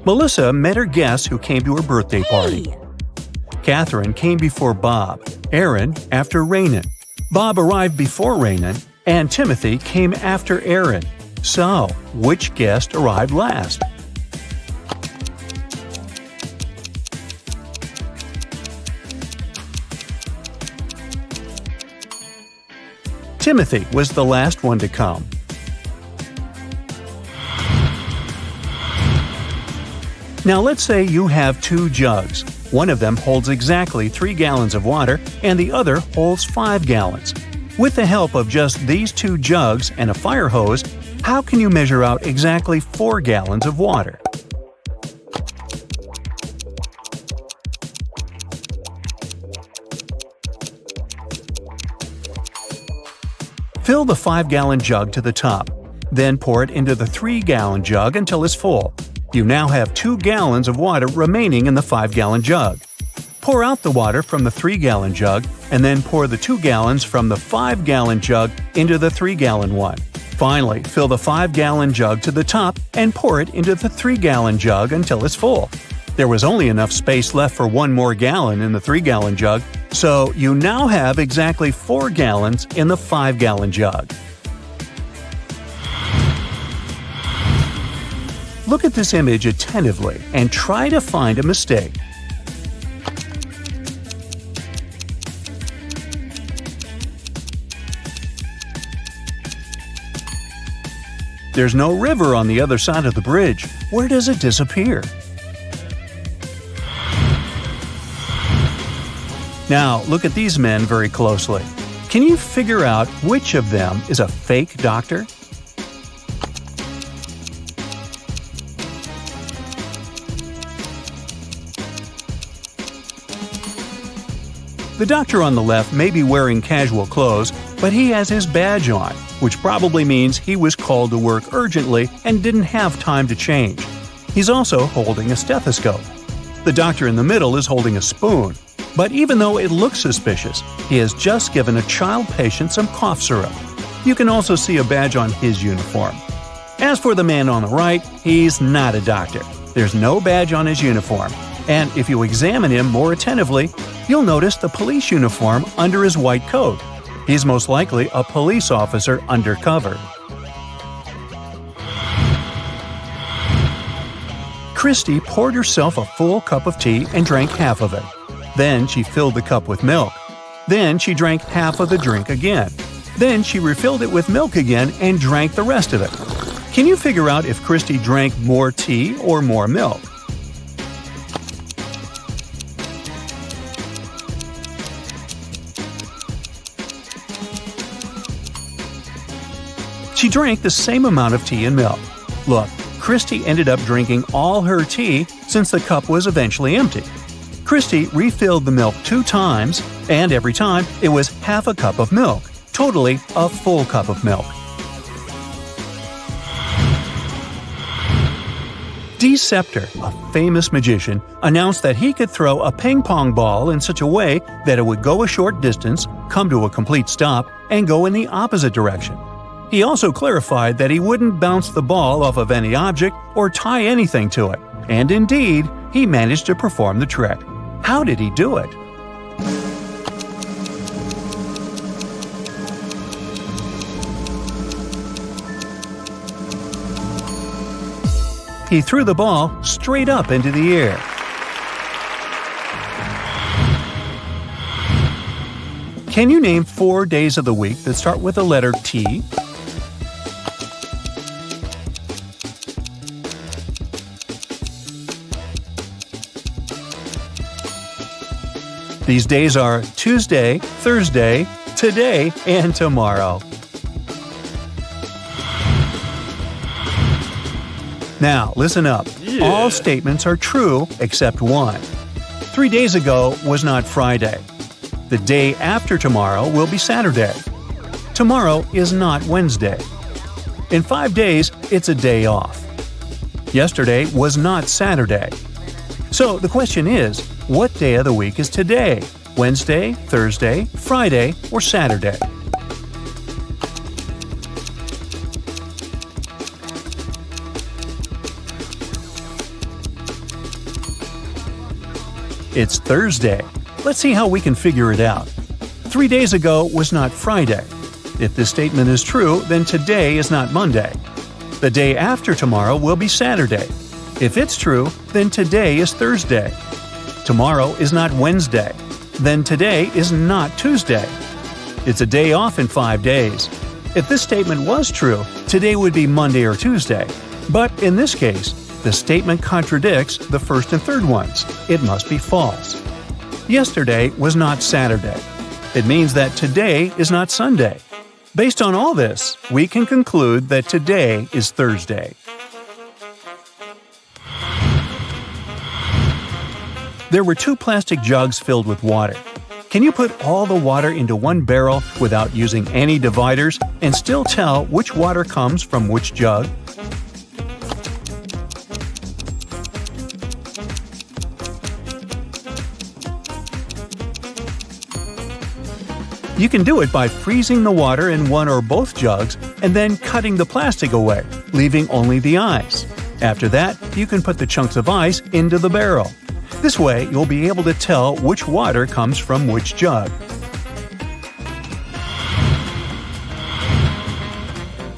Melissa met her guests who came to her birthday party. Catherine came before Bob, Aaron after Rainan. Bob arrived before Rainan, and Timothy came after Aaron. So, which guest arrived last? Timothy was the last one to come. Now let's say you have two jugs. One of them holds exactly 3 gallons of water and the other holds 5 gallons. With the help of just these two jugs and a fire hose, how can you measure out exactly 4 gallons of water? Fill the 5-gallon jug to the top. Then pour it into the 3-gallon jug until it's full. You now have 2 gallons of water remaining in the 5-gallon jug. Pour out the water from the 3-gallon jug and then pour the 2 gallons from the 5-gallon jug into the 3-gallon one. Finally, fill the 5-gallon jug to the top and pour it into the 3-gallon jug until it's full. There was only enough space left for 1 more gallon in the 3-gallon jug, so you now have exactly 4 gallons in the 5-gallon jug. Look at this image attentively and try to find a mistake. There's no river on the other side of the bridge. Where does it disappear? Now, look at these men very closely. Can you figure out which of them is a fake doctor? The doctor on the left may be wearing casual clothes, but he has his badge on, which probably means he was called to work urgently and didn't have time to change. He's also holding a stethoscope. The doctor in the middle is holding a spoon. But even though it looks suspicious, he has just given a child patient some cough syrup. You can also see a badge on his uniform. As for the man on the right, he's not a doctor. There's no badge on his uniform. And if you examine him more attentively, you'll notice the police uniform under his white coat. He's most likely a police officer undercover. Christy poured herself a full cup of tea and drank half of it. Then she filled the cup with milk. Then she drank half of the drink again. Then she refilled it with milk again and drank the rest of it. Can you figure out if Christy drank more tea or more milk? She drank the same amount of tea and milk. Look, Christy ended up drinking all her tea since the cup was eventually empty. Christy refilled the milk 2 times, and every time it was half a cup of milk, totally a full cup of milk. Deceptor, a famous magician, announced that he could throw a ping-pong ball in such a way that it would go a short distance, come to a complete stop, and go in the opposite direction. He also clarified that he wouldn't bounce the ball off of any object or tie anything to it. And indeed, he managed to perform the trick. How did he do it? He threw the ball straight up into the air. Can you name 4 days of the week that start with the letter T? These days are Tuesday, Thursday, today, and tomorrow. Now, listen up. Yeah. All statements are true except one. 3 days ago was not Friday. The day after tomorrow will be Saturday. Tomorrow is not Wednesday. In 5 days, it's a day off. Yesterday was not Saturday. So the question is, what day of the week is today? Wednesday, Thursday, Friday, or Saturday? It's Thursday. Let's see how we can figure it out. 3 days ago was not Friday. If this statement is true, then today is not Monday. The day after tomorrow will be Saturday. If it's true, then today is Thursday. Tomorrow is not Wednesday. Then today is not Tuesday. It's a day off in 5 days. If this statement was true, today would be Monday or Tuesday. But in this case, the statement contradicts the first and third ones. It must be false. Yesterday was not Saturday. It means that today is not Sunday. Based on all this, we can conclude that today is Thursday. There were 2 plastic jugs filled with water. Can you put all the water into one barrel without using any dividers and still tell which water comes from which jug? You can do it by freezing the water in one or both jugs and then cutting the plastic away, leaving only the ice. After that, you can put the chunks of ice into the barrel. This way, you'll be able to tell which water comes from which jug.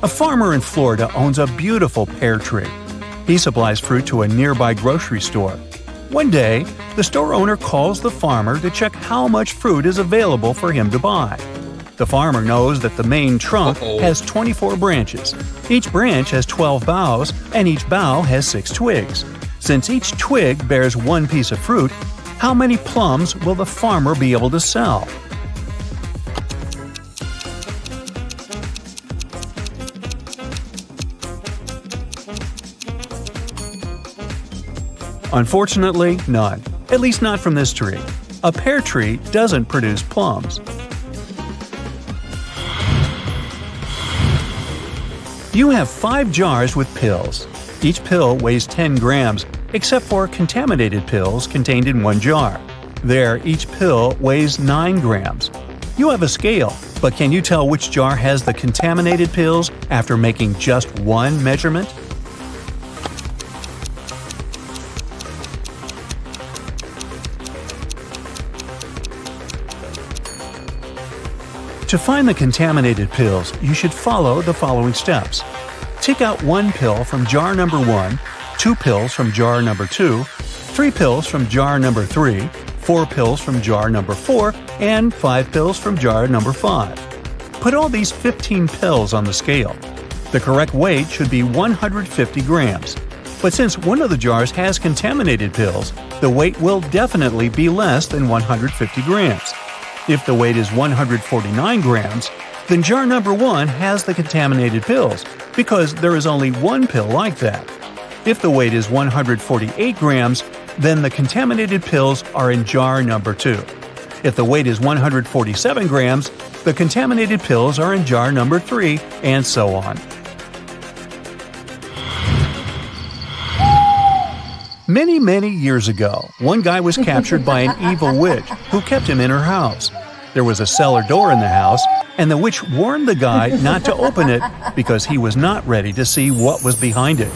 A farmer in Florida owns a beautiful pear tree. He supplies fruit to a nearby grocery store. One day, the store owner calls the farmer to check how much fruit is available for him to buy. The farmer knows that the main trunk has 24 branches. Each branch has 12 boughs, and each bough has 6 twigs. Since each twig bears one piece of fruit, how many plums will the farmer be able to sell? Unfortunately, none. At least not from this tree. A pear tree doesn't produce plums. You have 5 jars with pills. Each pill weighs 10 grams, except for contaminated pills contained in one jar. There, each pill weighs 9 grams. You have a scale, but can you tell which jar has the contaminated pills after making just one measurement? To find the contaminated pills, you should follow the following steps. Take out 1 pill from jar number 1, 2 pills from jar number 2, 3 pills from jar number 3, 4 pills from jar number 4, and 5 pills from jar number 5. Put all these 15 pills on the scale. The correct weight should be 150 grams. But since one of the jars has contaminated pills, the weight will definitely be less than 150 grams. If the weight is 149 grams, then jar number 1 has the contaminated pills, because there is only one pill like that. If the weight is 148 grams, then the contaminated pills are in jar number 2. If the weight is 147 grams, the contaminated pills are in jar number 3, and so on. Many years ago, one guy was captured by an evil witch who kept him in her house. There was a cellar door in the house, and the witch warned the guy not to open it because he was not ready to see what was behind it.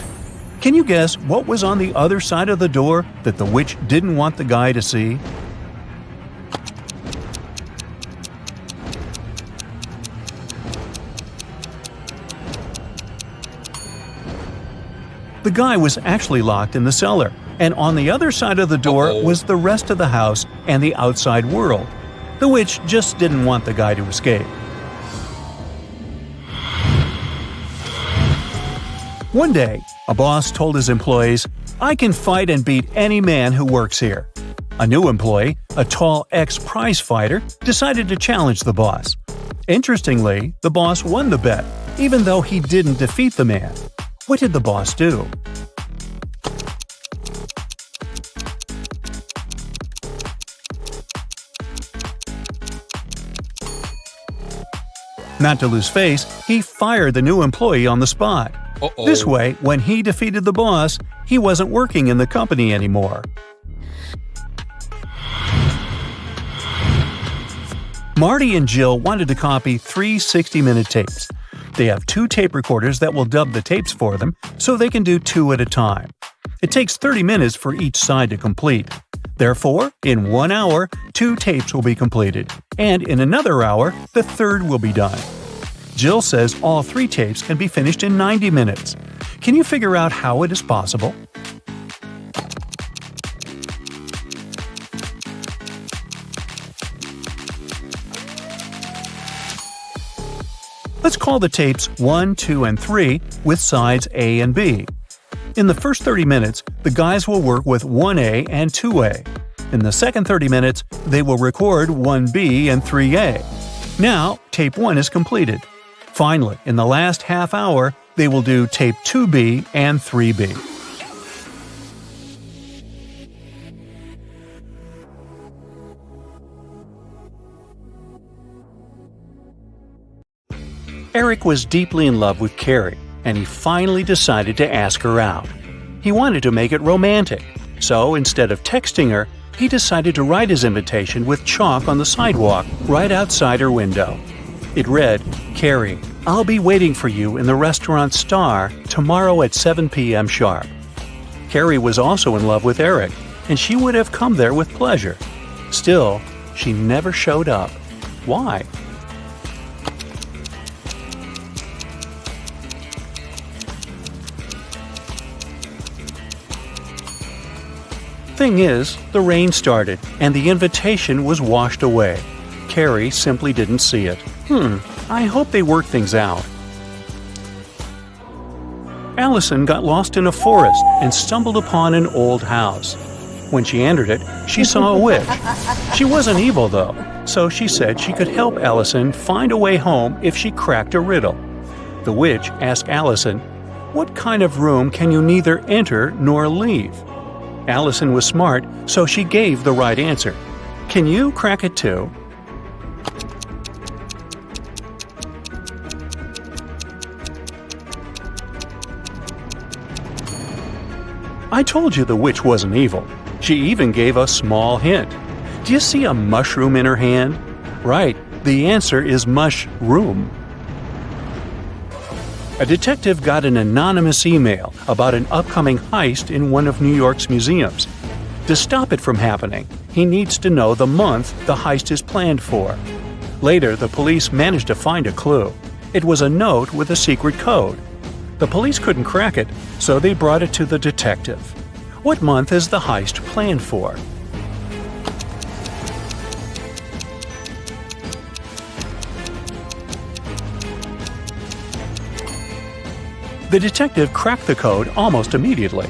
Can you guess what was on the other side of the door that the witch didn't want the guy to see? The guy was actually locked in the cellar, and on the other side of the door was the rest of the house and the outside world. The witch just didn't want the guy to escape. One day, a boss told his employees, "I can fight and beat any man who works here." A new employee, a tall ex-prize fighter, decided to challenge the boss. Interestingly, the boss won the bet, even though he didn't defeat the man. What did the boss do? Not to lose face, he fired the new employee on the spot. This way, when he defeated the boss, he wasn't working in the company anymore. Marty and Jill wanted to copy 3 60-minute tapes. They have 2 tape recorders that will dub the tapes for them, so they can do 2 at a time. It takes 30 minutes for each side to complete. Therefore, in 1 hour, 2 tapes will be completed, and in another hour, the third will be done. Jill says all 3 tapes can be finished in 90 minutes. Can you figure out how it is possible? Let's call the tapes 1, 2, and 3 with sides A and B. In the first 30 minutes, the guys will work with 1A and 2A. In the second 30 minutes, they will record 1B and 3A. Now, tape 1 is completed. Finally, in the last half hour, they will do tape 2B and 3B. Eric was deeply in love with Carrie, and he finally decided to ask her out. He wanted to make it romantic, so instead of texting her, he decided to write his invitation with chalk on the sidewalk right outside her window. It read, "Carrie, I'll be waiting for you in the restaurant Star tomorrow at 7 p.m. sharp." Carrie was also in love with Eric, and she would have come there with pleasure. Still, she never showed up. Why? Thing is, the rain started, and the invitation was washed away. Carrie simply didn't see it. I hope they work things out. Allison got lost in a forest and stumbled upon an old house. When she entered it, she saw a witch. She wasn't evil, though, so she said she could help Allison find a way home if she cracked a riddle. The witch asked Allison, "What kind of room can you neither enter nor leave?" Allison was smart, so she gave the right answer. Can you crack it too? I told you the witch wasn't evil. She even gave a small hint. Do you see a mushroom in her hand? Right, the answer is mushroom. A detective got an anonymous email about an upcoming heist in one of New York's museums. To stop it from happening, he needs to know the month the heist is planned for. Later, the police managed to find a clue. It was a note with a secret code. The police couldn't crack it, so they brought it to the detective. What month is the heist planned for? The detective cracked the code almost immediately.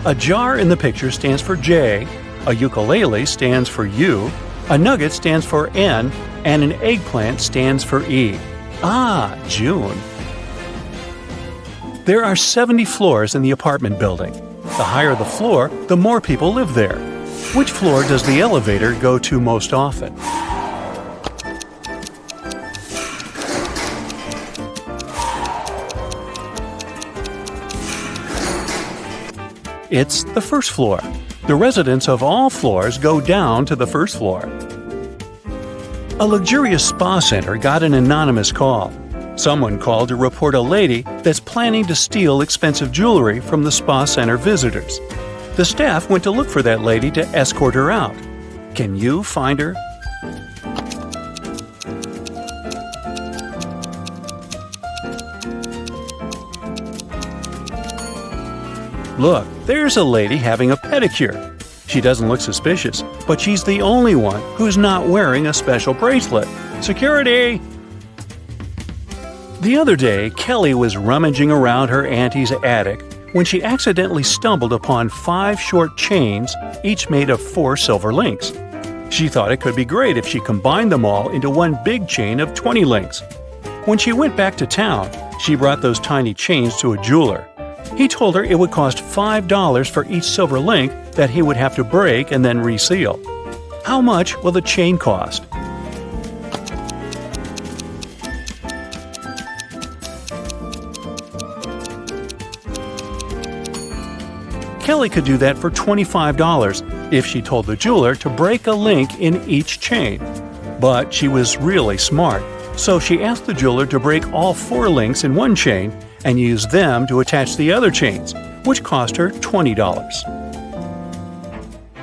A jar in the picture stands for J, a ukulele stands for U, a nugget stands for N, and an eggplant stands for E. Ah, June. There are 70 floors in the apartment building. The higher the floor, the more people live there. Which floor does the elevator go to most often? It's the first floor. The residents of all floors go down to the first floor. A luxurious spa center got an anonymous call. Someone called to report a lady that's planning to steal expensive jewelry from the spa center visitors. The staff went to look for that lady to escort her out. Can you find her? Look, there's a lady having a pedicure. She doesn't look suspicious, but she's the only one who's not wearing a special bracelet. Security! The other day, Kelly was rummaging around her auntie's attic when she accidentally stumbled upon 5 short chains, each made of 4 silver links. She thought it could be great if she combined them all into one big chain of 20 links. When she went back to town, she brought those tiny chains to a jeweler. He told her it would cost $5 for each silver link that he would have to break and then reseal. How much will the chain cost? Kelly could do that for $25 if she told the jeweler to break a link in each chain. But she was really smart, so she asked the jeweler to break all 4 links in one chain and use them to attach the other chains, which cost her $20.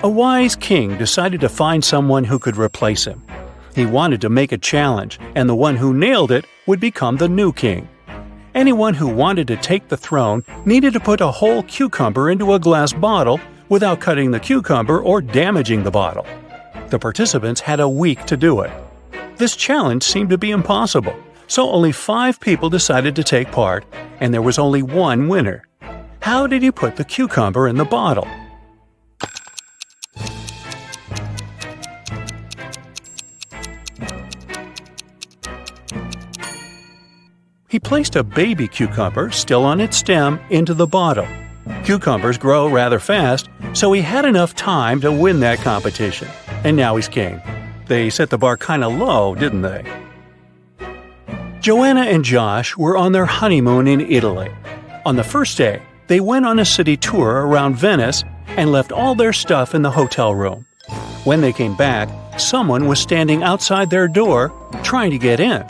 A wise kid king decided to find someone who could replace him. He wanted to make a challenge, and the one who nailed it would become the new king. Anyone who wanted to take the throne needed to put a whole cucumber into a glass bottle without cutting the cucumber or damaging the bottle. The participants had a week to do it. This challenge seemed to be impossible, so only 5 people decided to take part, and there was only one winner. How did he put the cucumber in the bottle? He placed a baby cucumber, still on its stem, into the bottle. Cucumbers grow rather fast, so he had enough time to win that competition. And now he's king. They set the bar kinda low, didn't they? Joanna and Josh were on their honeymoon in Italy. On the first day, they went on a city tour around Venice and left all their stuff in the hotel room. When they came back, someone was standing outside their door, trying to get in.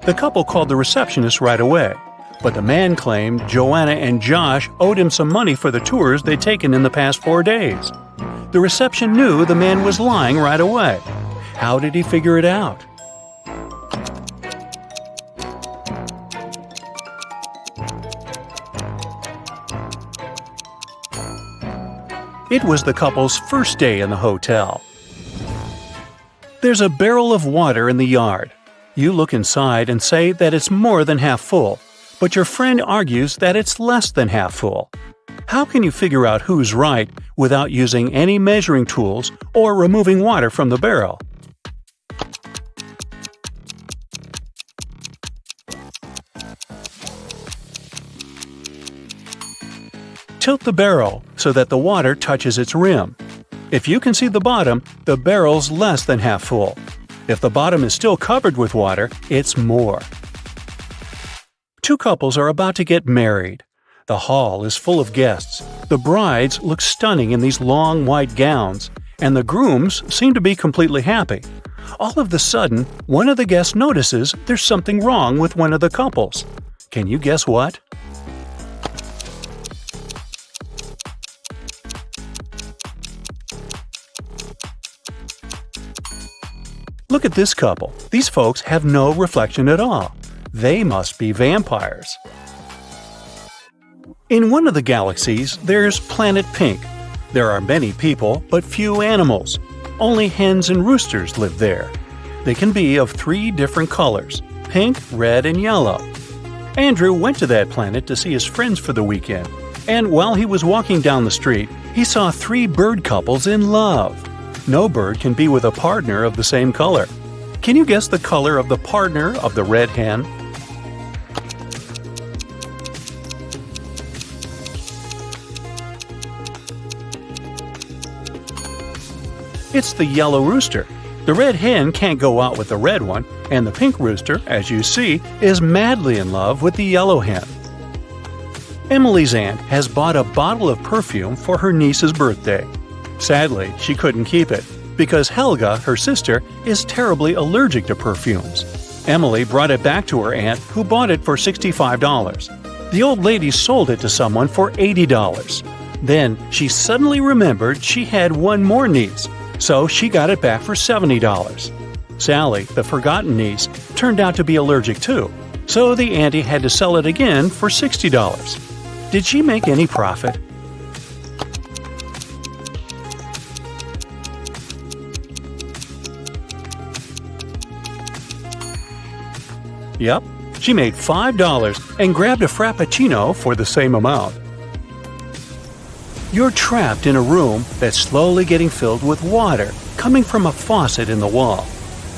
The couple called the receptionist right away, but the man claimed Joanna and Josh owed him some money for the tours they'd taken in the past 4 days. The reception knew the man was lying right away. How did he figure it out? It was the couple's first day in the hotel. There's a barrel of water in the yard. You look inside and say that it's more than half full, but your friend argues that it's less than half full. How can you figure out who's right without using any measuring tools or removing water from the barrel? Tilt the barrel so that the water touches its rim. If you can see the bottom, the barrel's less than half full. If the bottom is still covered with water, it's more. 2 couples are about to get married. The hall is full of guests. The brides look stunning in these long white gowns, and the grooms seem to be completely happy. All of a sudden, one of the guests notices there's something wrong with one of the couples. Can you guess what? Look at this couple. These folks have no reflection at all. They must be vampires. In one of the galaxies, there's Planet Pink. There are many people, but few animals. Only hens and roosters live there. They can be of 3 different colors: pink, red, and yellow. Andrew went to that planet to see his friends for the weekend, and while he was walking down the street, he saw 3 bird couples in love. No bird can be with a partner of the same color. Can you guess the color of the partner of the red hen? It's the yellow rooster. The red hen can't go out with the red one, and the pink rooster, as you see, is madly in love with the yellow hen. Emily's aunt has bought a bottle of perfume for her niece's birthday. Sadly, she couldn't keep it, because Helga, her sister, is terribly allergic to perfumes. Emily brought it back to her aunt, who bought it for $65. The old lady sold it to someone for $80. Then, she suddenly remembered she had one more niece, so she got it back for $70. Sally, the forgotten niece, turned out to be allergic too, so the auntie had to sell it again for $60. Did she make any profit? Yep, she made $5 and grabbed a Frappuccino for the same amount. You're trapped in a room that's slowly getting filled with water coming from a faucet in the wall.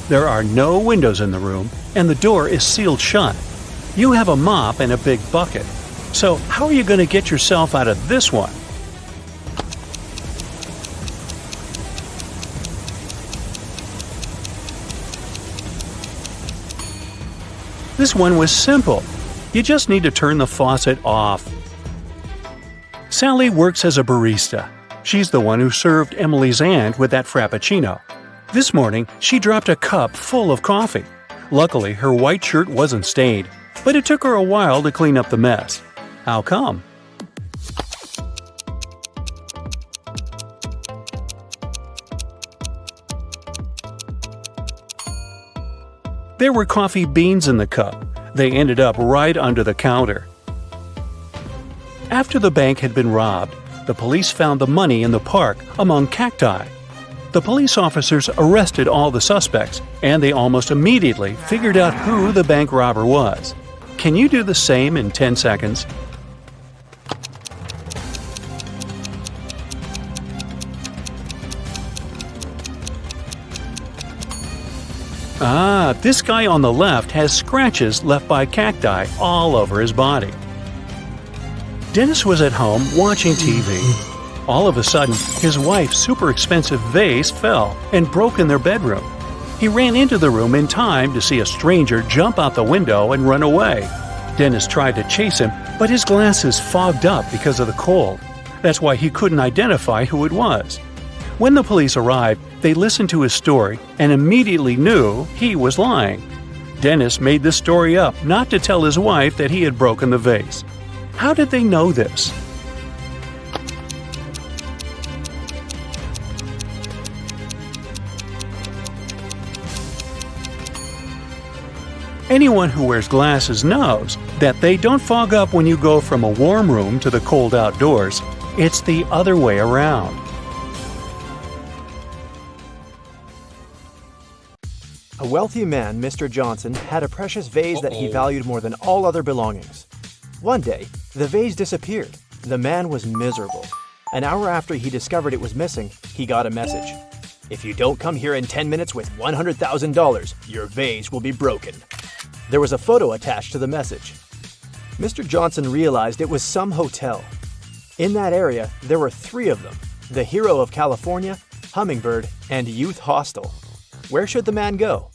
There are no windows in the room, and the door is sealed shut. You have a mop and a big bucket. So how are you going to get yourself out of this one? This one was simple. You just need to turn the faucet off. Sally works as a barista. She's the one who served Emily's aunt with that Frappuccino. This morning, she dropped a cup full of coffee. Luckily, her white shirt wasn't stained, but it took her a while to clean up the mess. How come? There were coffee beans in the cup. They ended up right under the counter. After the bank had been robbed, the police found the money in the park among cacti. The police officers arrested all the suspects, and they almost immediately figured out who the bank robber was. Can you do the same in 10 seconds? This guy on the left has scratches left by cacti all over his body. Dennis was at home watching TV. All of a sudden, his wife's super expensive vase fell and broke in their bedroom. He ran into the room in time to see a stranger jump out the window and run away. Dennis tried to chase him, but his glasses fogged up because of the cold. That's why he couldn't identify who it was. When the police arrived, they listened to his story and immediately knew he was lying. Dennis made this story up not to tell his wife that he had broken the vase. How did they know this? Anyone who wears glasses knows that they don't fog up when you go from a warm room to the cold outdoors. It's the other way around. A wealthy man, Mr. Johnson, had a precious vase that he valued more than all other belongings. One day, the vase disappeared. The man was miserable. An hour after he discovered it was missing, he got a message. "If you don't come here in 10 minutes with $100,000, your vase will be broken." There was a photo attached to the message. Mr. Johnson realized it was some hotel. In that area, there were 3 of them: the Hero of California, Hummingbird, and Youth Hostel. Where should the man go?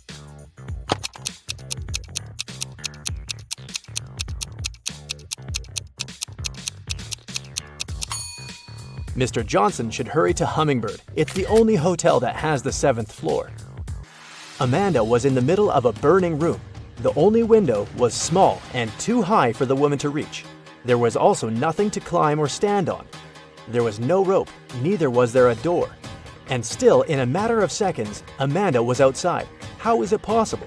Mr. Johnson should hurry to Hummingbird. It's the only hotel that has the 7th floor. Amanda was in the middle of a burning room. The only window was small and too high for the woman to reach. There was also nothing to climb or stand on. There was no rope, neither was there a door. And still, in a matter of seconds, Amanda was outside. How is it possible?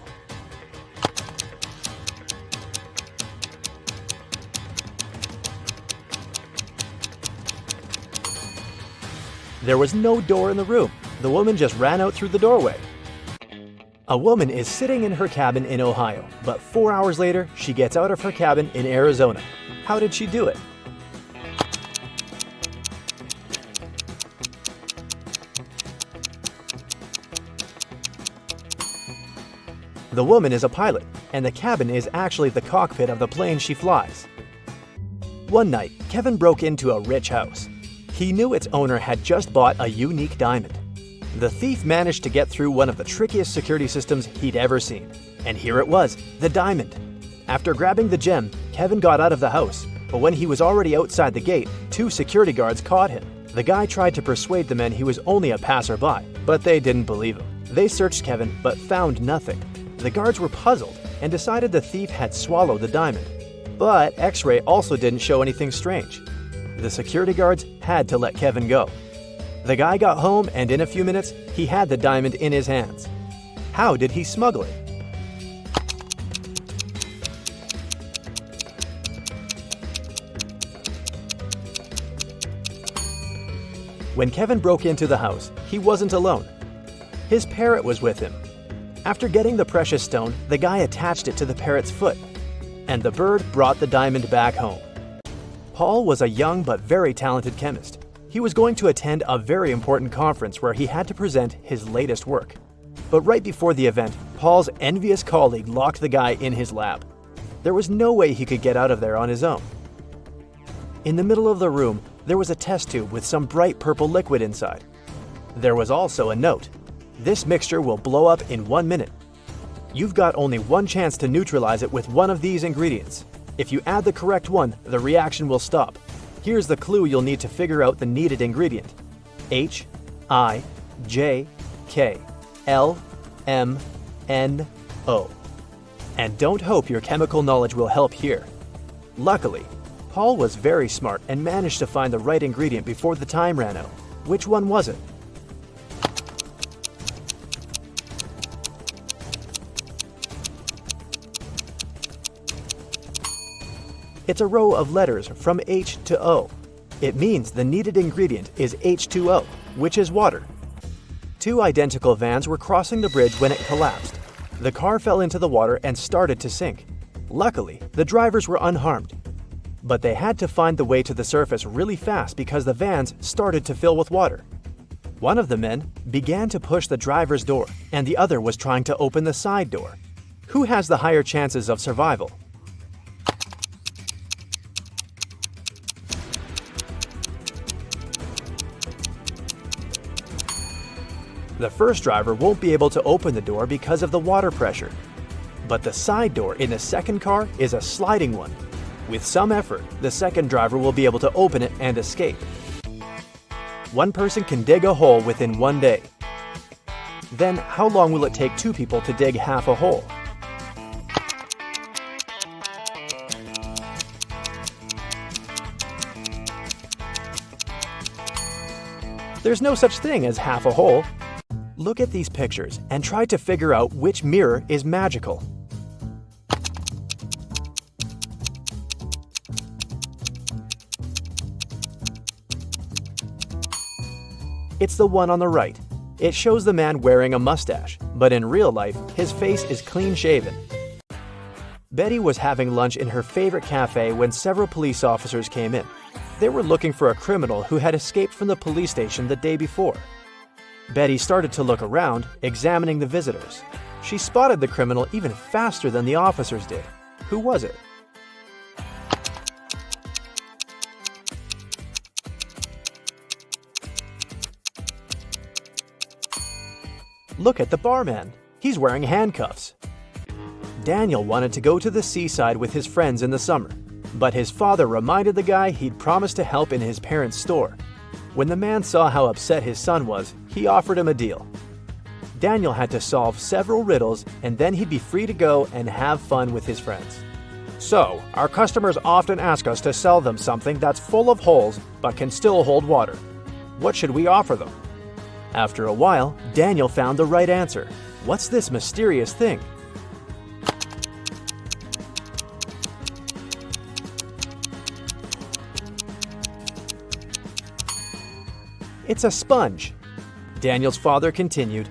There was no door in the room. The woman just ran out through the doorway. A woman is sitting in her cabin in Ohio, but 4 hours later, she gets out of her cabin in Arizona. How did she do it? The woman is a pilot, and the cabin is actually the cockpit of the plane she flies. One night, Kevin broke into a rich house. He knew its owner had just bought a unique diamond. The thief managed to get through one of the trickiest security systems he'd ever seen. And here it was, the diamond. After grabbing the gem, Kevin got out of the house, but when he was already outside the gate, 2 security guards caught him. The guy tried to persuade the men he was only a passerby, but they didn't believe him. They searched Kevin, but found nothing. The guards were puzzled and decided the thief had swallowed the diamond. But X-ray also didn't show anything strange. The security guards had to let Kevin go. The guy got home, and in a few minutes, he had the diamond in his hands. How did he smuggle it? When Kevin broke into the house, he wasn't alone. His parrot was with him. After getting the precious stone, the guy attached it to the parrot's foot, and the bird brought the diamond back home. Paul was a young but very talented chemist. He was going to attend a very important conference where he had to present his latest work. But right before the event, Paul's envious colleague locked the guy in his lab. There was no way he could get out of there on his own. In the middle of the room, there was a test tube with some bright purple liquid inside. There was also a note. "This mixture will blow up in 1 minute. You've got only one chance to neutralize it with one of these ingredients. If you add the correct one, the reaction will stop. Here's the clue you'll need to figure out the needed ingredient. HIJKLMNO. And don't hope your chemical knowledge will help here. Luckily, Paul was very smart and managed to find the right ingredient before the time ran out. Which one was it? It's a row of letters from H to O. It means the needed ingredient is H2O, which is water. Two identical vans were crossing the bridge when it collapsed. The car fell into the water and started to sink. Luckily, the drivers were unharmed. But they had to find the way to the surface really fast because the vans started to fill with water. One of the men began to push the driver's door, and the other was trying to open the side door. Who has the higher chances of survival? The first driver won't be able to open the door because of the water pressure. But the side door in the second car is a sliding one. With some effort, the second driver will be able to open it and escape. One person can dig a hole within 1 day. Then, how long will it take two people to dig half a hole? There's no such thing as half a hole. Look at these pictures and try to figure out which mirror is magical. It's the one on the right. It shows the man wearing a mustache, but in real life, his face is clean-shaven. Betty was having lunch in her favorite cafe when several police officers came in. They were looking for a criminal who had escaped from the police station the day before. Betty started to look around, examining the visitors. She spotted the criminal even faster than the officers did. Who was it? Look at the barman. He's wearing handcuffs. Daniel wanted to go to the seaside with his friends in the summer, but his father reminded the guy he'd promised to help in his parents' store. When the man saw how upset his son was, he offered him a deal. Daniel had to solve several riddles, and then he'd be free to go and have fun with his friends. So, our customers often ask us to sell them something that's full of holes but can still hold water. What should we offer them? After a while, Daniel found the right answer. What's this mysterious thing? It's a sponge. Daniel's father continued,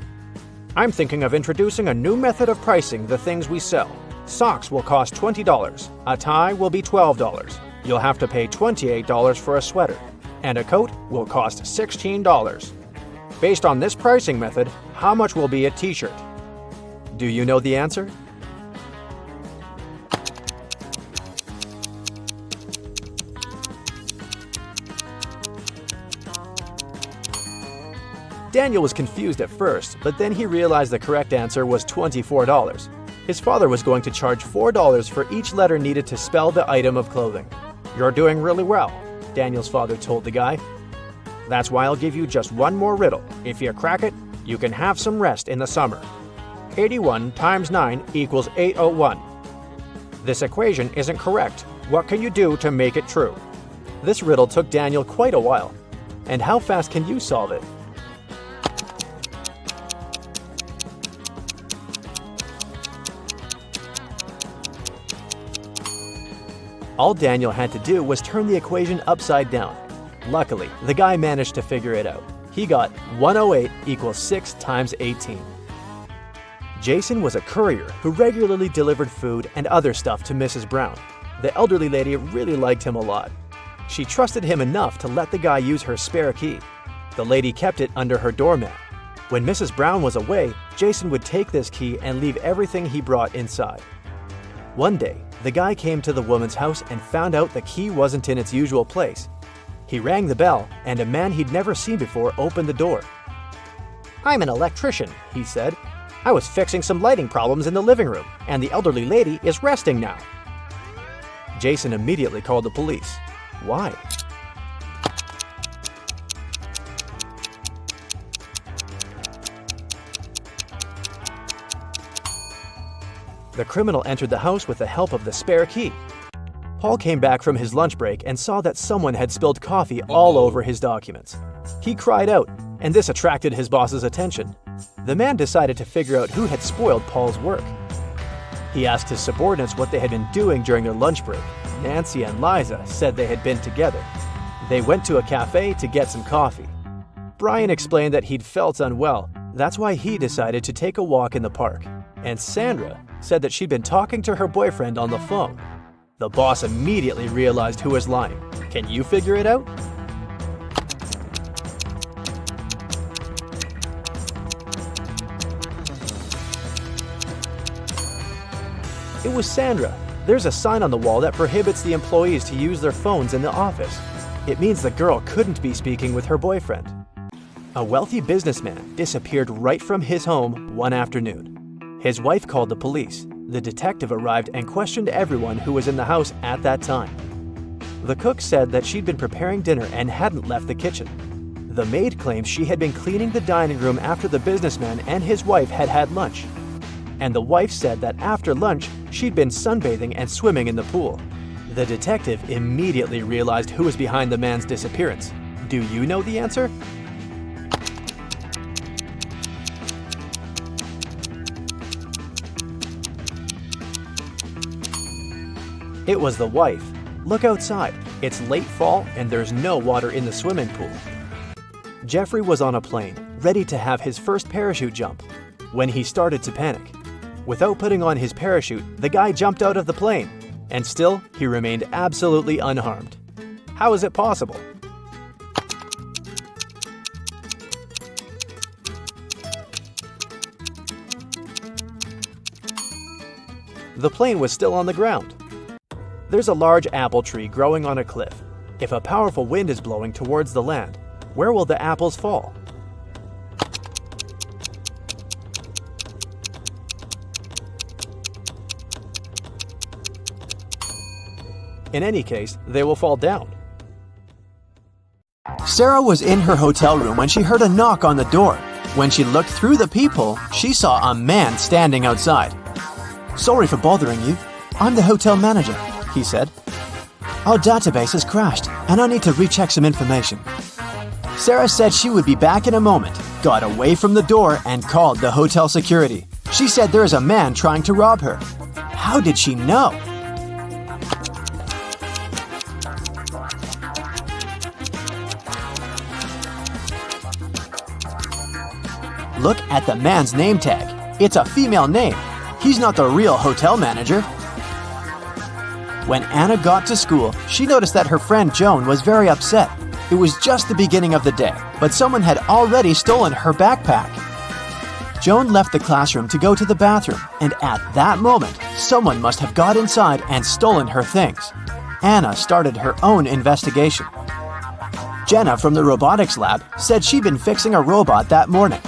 I'm thinking of introducing a new method of pricing the things we sell. Socks will cost $20. A tie will be $12. You'll have to pay $28 for a sweater. And a coat will cost $16. Based on this pricing method, how much will be a t-shirt? Do you know the answer? Daniel was confused at first, but then he realized the correct answer was $24. His father was going to charge $4 for each letter needed to spell the item of clothing. You're doing really well, Daniel's father told the guy. That's why I'll give you just one more riddle. If you crack it, you can have some rest in the summer. 81 times 9 equals 801. This equation isn't correct. What can you do to make it true? This riddle took Daniel quite a while. And how fast can you solve it? All Daniel had to do was turn the equation upside down. Luckily, the guy managed to figure it out. He got 108 equals 6 times 18. Jason was a courier who regularly delivered food and other stuff to Mrs. Brown. The elderly lady really liked him a lot. She trusted him enough to let the guy use her spare key. The lady kept it under her doormat. When Mrs. Brown was away, Jason would take this key and leave everything he brought inside. One day, the guy came to the woman's house and found out the key wasn't in its usual place. He rang the bell, and a man he'd never seen before opened the door. I'm an electrician, he said. I was fixing some lighting problems in the living room, and the elderly lady is resting now. Jason immediately called the police. Why? The criminal entered the house with the help of the spare key. Paul came back from his lunch break and saw that someone had spilled coffee all over his documents. He cried out, and this attracted his boss's attention. The man decided to figure out who had spoiled Paul's work. He asked his subordinates what they had been doing during their lunch break. Nancy and Liza said they had been together. They went to a cafe to get some coffee. Brian explained that he'd felt unwell. That's why he decided to take a walk in the park. And Sandra said that she'd been talking to her boyfriend on the phone. The boss immediately realized who was lying. Can you figure it out? It was Sandra. There's a sign on the wall that prohibits the employees to use their phones in the office. It means the girl couldn't be speaking with her boyfriend. A wealthy businessman disappeared right from his home one afternoon. His wife called the police. The detective arrived and questioned everyone who was in the house at that time. The cook said that she'd been preparing dinner and hadn't left the kitchen. The maid claimed she had been cleaning the dining room after the businessman and his wife had had lunch. And the wife said that after lunch, she'd been sunbathing and swimming in the pool. The detective immediately realized who was behind the man's disappearance. Do you know the answer? It was the wife. Look outside. It's late fall and there's no water in the swimming pool. Jeffrey was on a plane, ready to have his first parachute jump, when he started to panic. Without putting on his parachute, the guy jumped out of the plane, and still, he remained absolutely unharmed. How is it possible? The plane was still on the ground. There's a large apple tree growing on a cliff. If a powerful wind is blowing towards the land, where will the apples fall? In any case, they will fall down. Sarah was in her hotel room when she heard a knock on the door. When she looked through the peephole, she saw a man standing outside. "Sorry for bothering you. I'm the hotel manager," he said. "Our database has crashed, and I need to recheck some information." Sarah said she would be back in a moment, got away from the door, and called the hotel security. She said there is a man trying to rob her. How did she know? Look at the man's name tag. It's a female name. He's not the real hotel manager. When Anna got to school, she noticed that her friend Joan was very upset. It was just the beginning of the day, but someone had already stolen her backpack. Joan left the classroom to go to the bathroom, and at that moment, someone must have got inside and stolen her things. Anna started her own investigation. Jenna from the robotics lab said she'd been fixing a robot that morning.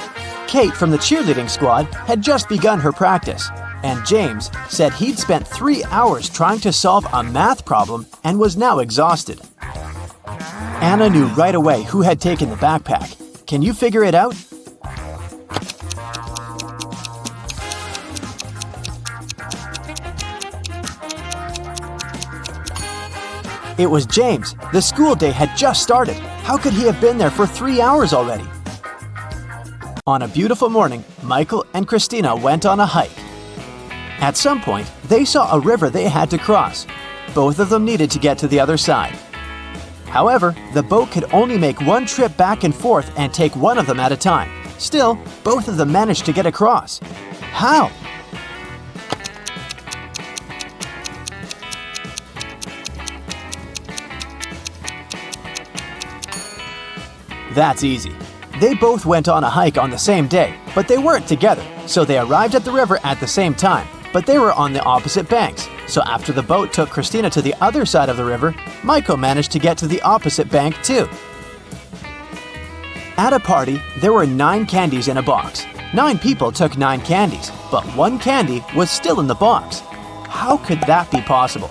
Kate from the cheerleading squad had just begun her practice, and James said he'd spent 3 hours trying to solve a math problem and was now exhausted. Anna knew right away who had taken the backpack. Can you figure it out? It was James. The school day had just started. How could he have been there for 3 hours already? On a beautiful morning, Michael and Christina went on a hike. At some point, they saw a river they had to cross. Both of them needed to get to the other side. However, the boat could only make one trip back and forth and take one of them at a time. Still, both of them managed to get across. How? That's easy. They both went on a hike on the same day, but they weren't together, so they arrived at the river at the same time, but they were on the opposite banks. So after the boat took Christina to the other side of the river, Michael managed to get to the opposite bank too. At a party, there were 9 candies in a box. 9 people took 9 candies, but 1 candy was still in the box. How could that be possible?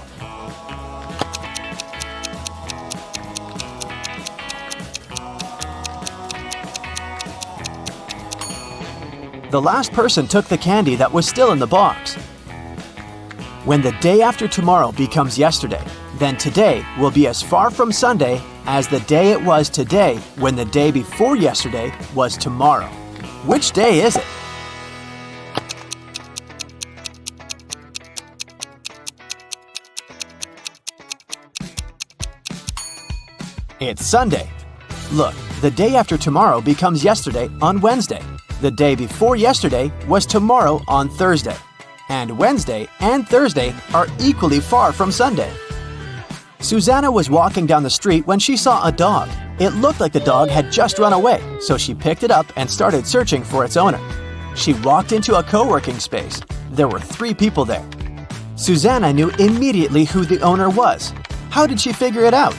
The last person took the candy that was still in the box. When the day after tomorrow becomes yesterday, then today will be as far from Sunday as the day it was today when the day before yesterday was tomorrow. Which day is it? It's Sunday. Look, the day after tomorrow becomes yesterday on Wednesday. The day before yesterday was tomorrow on Thursday. And Wednesday and Thursday are equally far from Sunday. Susanna was walking down the street when she saw a dog. It looked like the dog had just run away, so she picked it up and started searching for its owner. She walked into a co-working space. There were 3 people there. Susanna knew immediately who the owner was. How did she figure it out?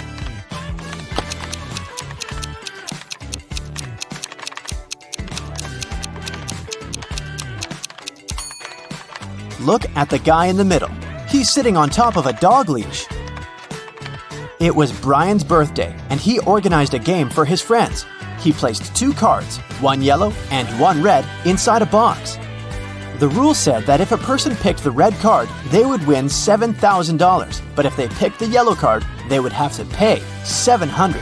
Look at the guy in the middle. He's sitting on top of a dog leash. It was Brian's birthday, and he organized a game for his friends. He placed 2 cards, one yellow and one red, inside a box. The rule said that if a person picked the red card, they would win $7,000, but if they picked the yellow card, they would have to pay $700.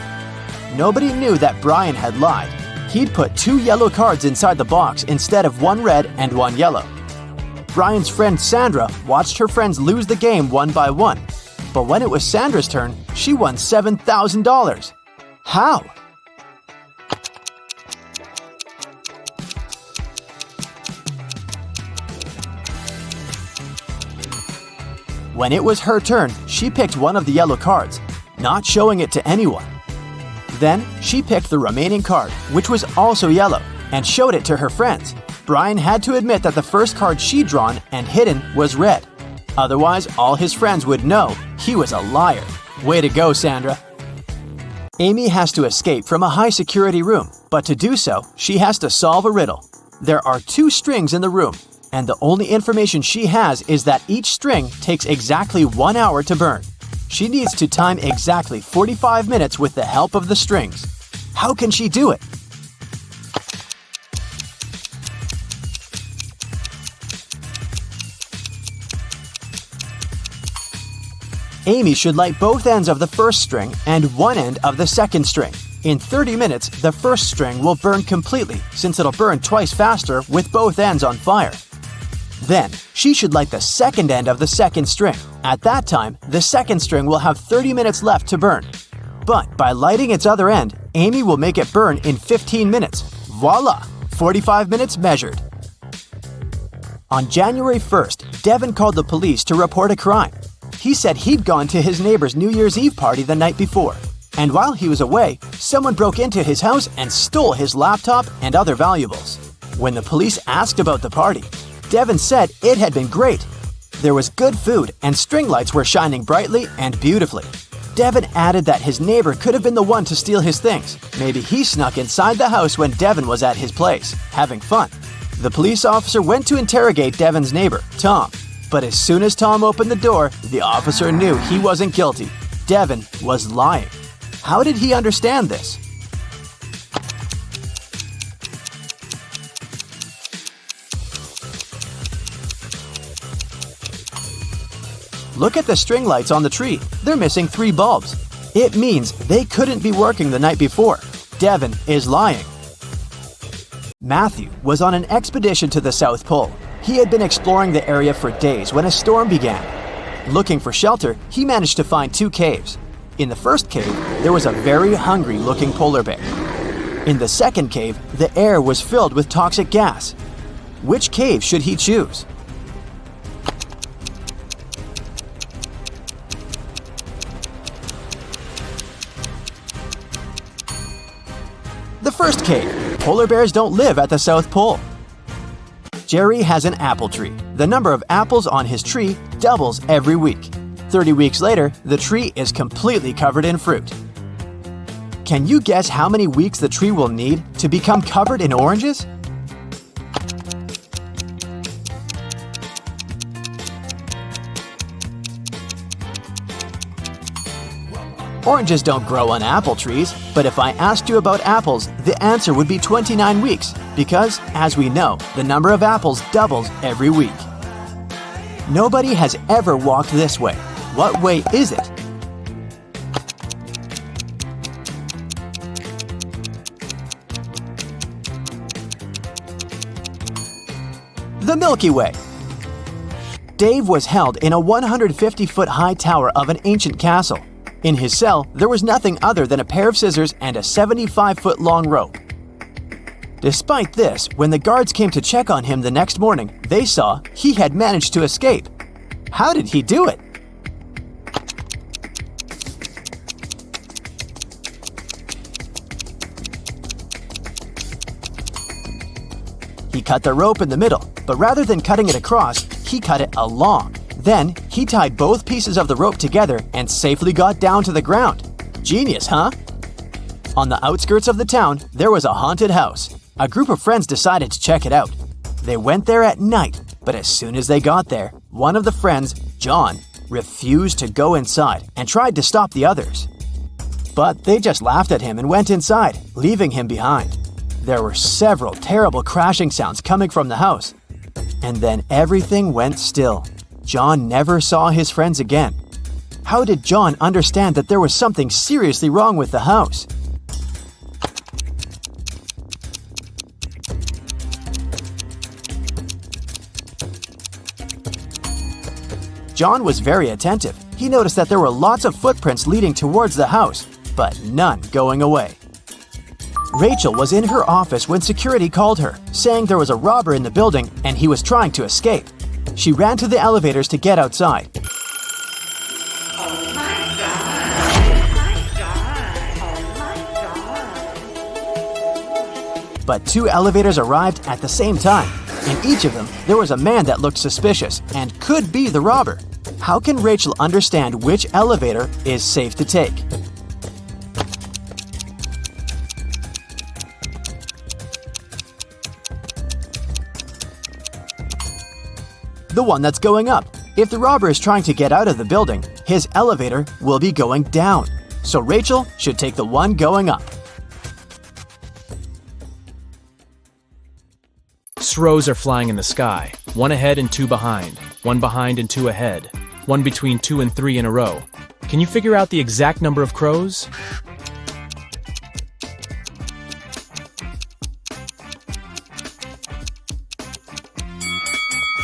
Nobody knew that Brian had lied. He'd put 2 yellow cards inside the box instead of one red and one yellow. Brian's friend Sandra watched her friends lose the game one by one. But when it was Sandra's turn, she won $7,000. How? When it was her turn, she picked one of the yellow cards, not showing it to anyone. Then she picked the remaining card, which was also yellow, and showed it to her friends. Brian had to admit that the first card she'd drawn and hidden was red. Otherwise, all his friends would know he was a liar. Way to go, Sandra. Amy has to escape from a high-security room, but to do so, she has to solve a riddle. There are 2 strings in the room, and the only information she has is that each string takes exactly 1 hour to burn. She needs to time exactly 45 minutes with the help of the strings. How can she do it? Amy should light both ends of the first string and one end of the second string. In 30 minutes, the first string will burn completely since it'll burn twice faster with both ends on fire. Then, she should light the second end of the second string. At that time, the second string will have 30 minutes left to burn. But by lighting its other end, Amy will make it burn in 15 minutes. Voila! 45 minutes measured. On January 1st, Devin called the police to report a crime. He said he'd gone to his neighbor's New Year's Eve party the night before. And while he was away, someone broke into his house and stole his laptop and other valuables. When the police asked about the party, Devin said it had been great. There was good food and string lights were shining brightly and beautifully. Devin added that his neighbor could have been the one to steal his things. Maybe he snuck inside the house when Devin was at his place, having fun. The police officer went to interrogate Devin's neighbor, Tom. But as soon as Tom opened the door, the officer knew he wasn't guilty. Devin was lying. How did he understand this? Look at the string lights on the tree. They're missing 3 bulbs. It means they couldn't be working the night before. Devin is lying. Matthew was on an expedition to the South Pole. He had been exploring the area for days when a storm began. Looking for shelter, he managed to find 2 caves. In the first cave, there was a very hungry-looking polar bear. In the second cave, the air was filled with toxic gas. Which cave should he choose? The first cave. Polar bears don't live at the South Pole. Jerry has an apple tree. The number of apples on his tree doubles every week. 30 weeks later, the tree is completely covered in fruit. Can you guess how many weeks the tree will need to become covered in oranges? Oranges don't grow on apple trees, but if I asked you about apples, the answer would be 29 weeks, because, as we know, the number of apples doubles every week. Nobody has ever walked this way. What way is it? The Milky Way. Dave was held in a 150-foot high tower of an ancient castle. In his cell, there was nothing other than a pair of scissors and a 75-foot-long rope. Despite this, when the guards came to check on him the next morning, they saw he had managed to escape. How did he do it? He cut the rope in the middle, but rather than cutting it across, he cut it along. Then, he tied both pieces of the rope together and safely got down to the ground. Genius, huh? On the outskirts of the town, there was a haunted house. A group of friends decided to check it out. They went there at night, but as soon as they got there, one of the friends, John, refused to go inside and tried to stop the others. But they just laughed at him and went inside, leaving him behind. There were several terrible crashing sounds coming from the house. And then everything went still. John never saw his friends again. How did John understand that there was something seriously wrong with the house? John was very attentive. He noticed that there were lots of footprints leading towards the house, but none going away. Rachel was in her office when security called her, saying there was a robber in the building and he was trying to escape. She ran to the elevators to get outside. Oh my God. But 2 elevators arrived at the same time. In each of them, there was a man that looked suspicious and could be the robber. How can Rachel understand which elevator is safe to take? The one that's going up. If the robber is trying to get out of the building, his elevator will be going down. So Rachel should take the one going up. Crows are flying in the sky, 1 ahead and 2 behind, 1 behind and 2 ahead, 1 between 2 and 3 in a row. Can you figure out the exact number of crows?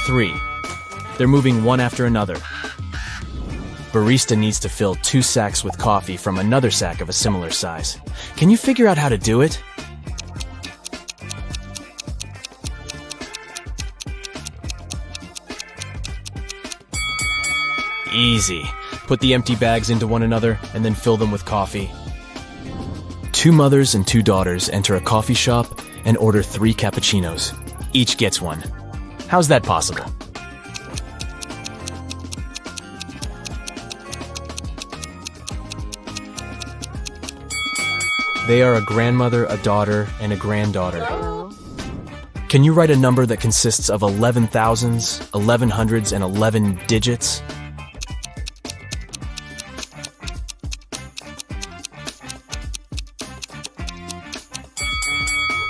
3. They're moving one after another. Barista needs to fill 2 sacks with coffee from another sack of a similar size. Can you figure out how to do it? Easy. Put the empty bags into one another and then fill them with coffee. 2 mothers and 2 daughters enter a coffee shop and order 3 cappuccinos. Each gets one. How's that possible? They are a grandmother, a daughter, and a granddaughter. Can you write a number that consists of 11 thousands, 11 hundreds, and 11 digits?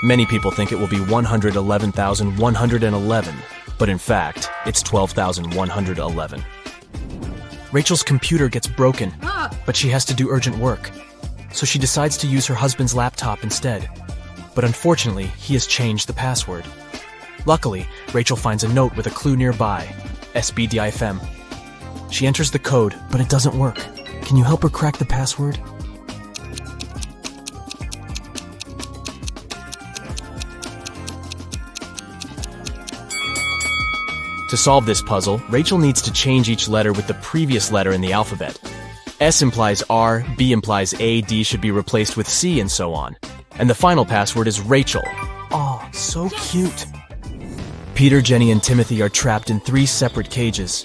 Many people think it will be 111,111, but in fact, it's 12,111. Rachel's computer gets broken, but she has to do urgent work. So she decides to use her husband's laptop instead. But unfortunately, he has changed the password. Luckily, Rachel finds a note with a clue nearby, SBDIFM. She enters the code, but it doesn't work. Can you help her crack the password? To solve this puzzle, Rachel needs to change each letter with the previous letter in the alphabet. S implies R, B implies A, D should be replaced with C, and so on. And the final password is Rachel. Oh, so cute. Peter, Jenny, and Timothy are trapped in 3 separate cages.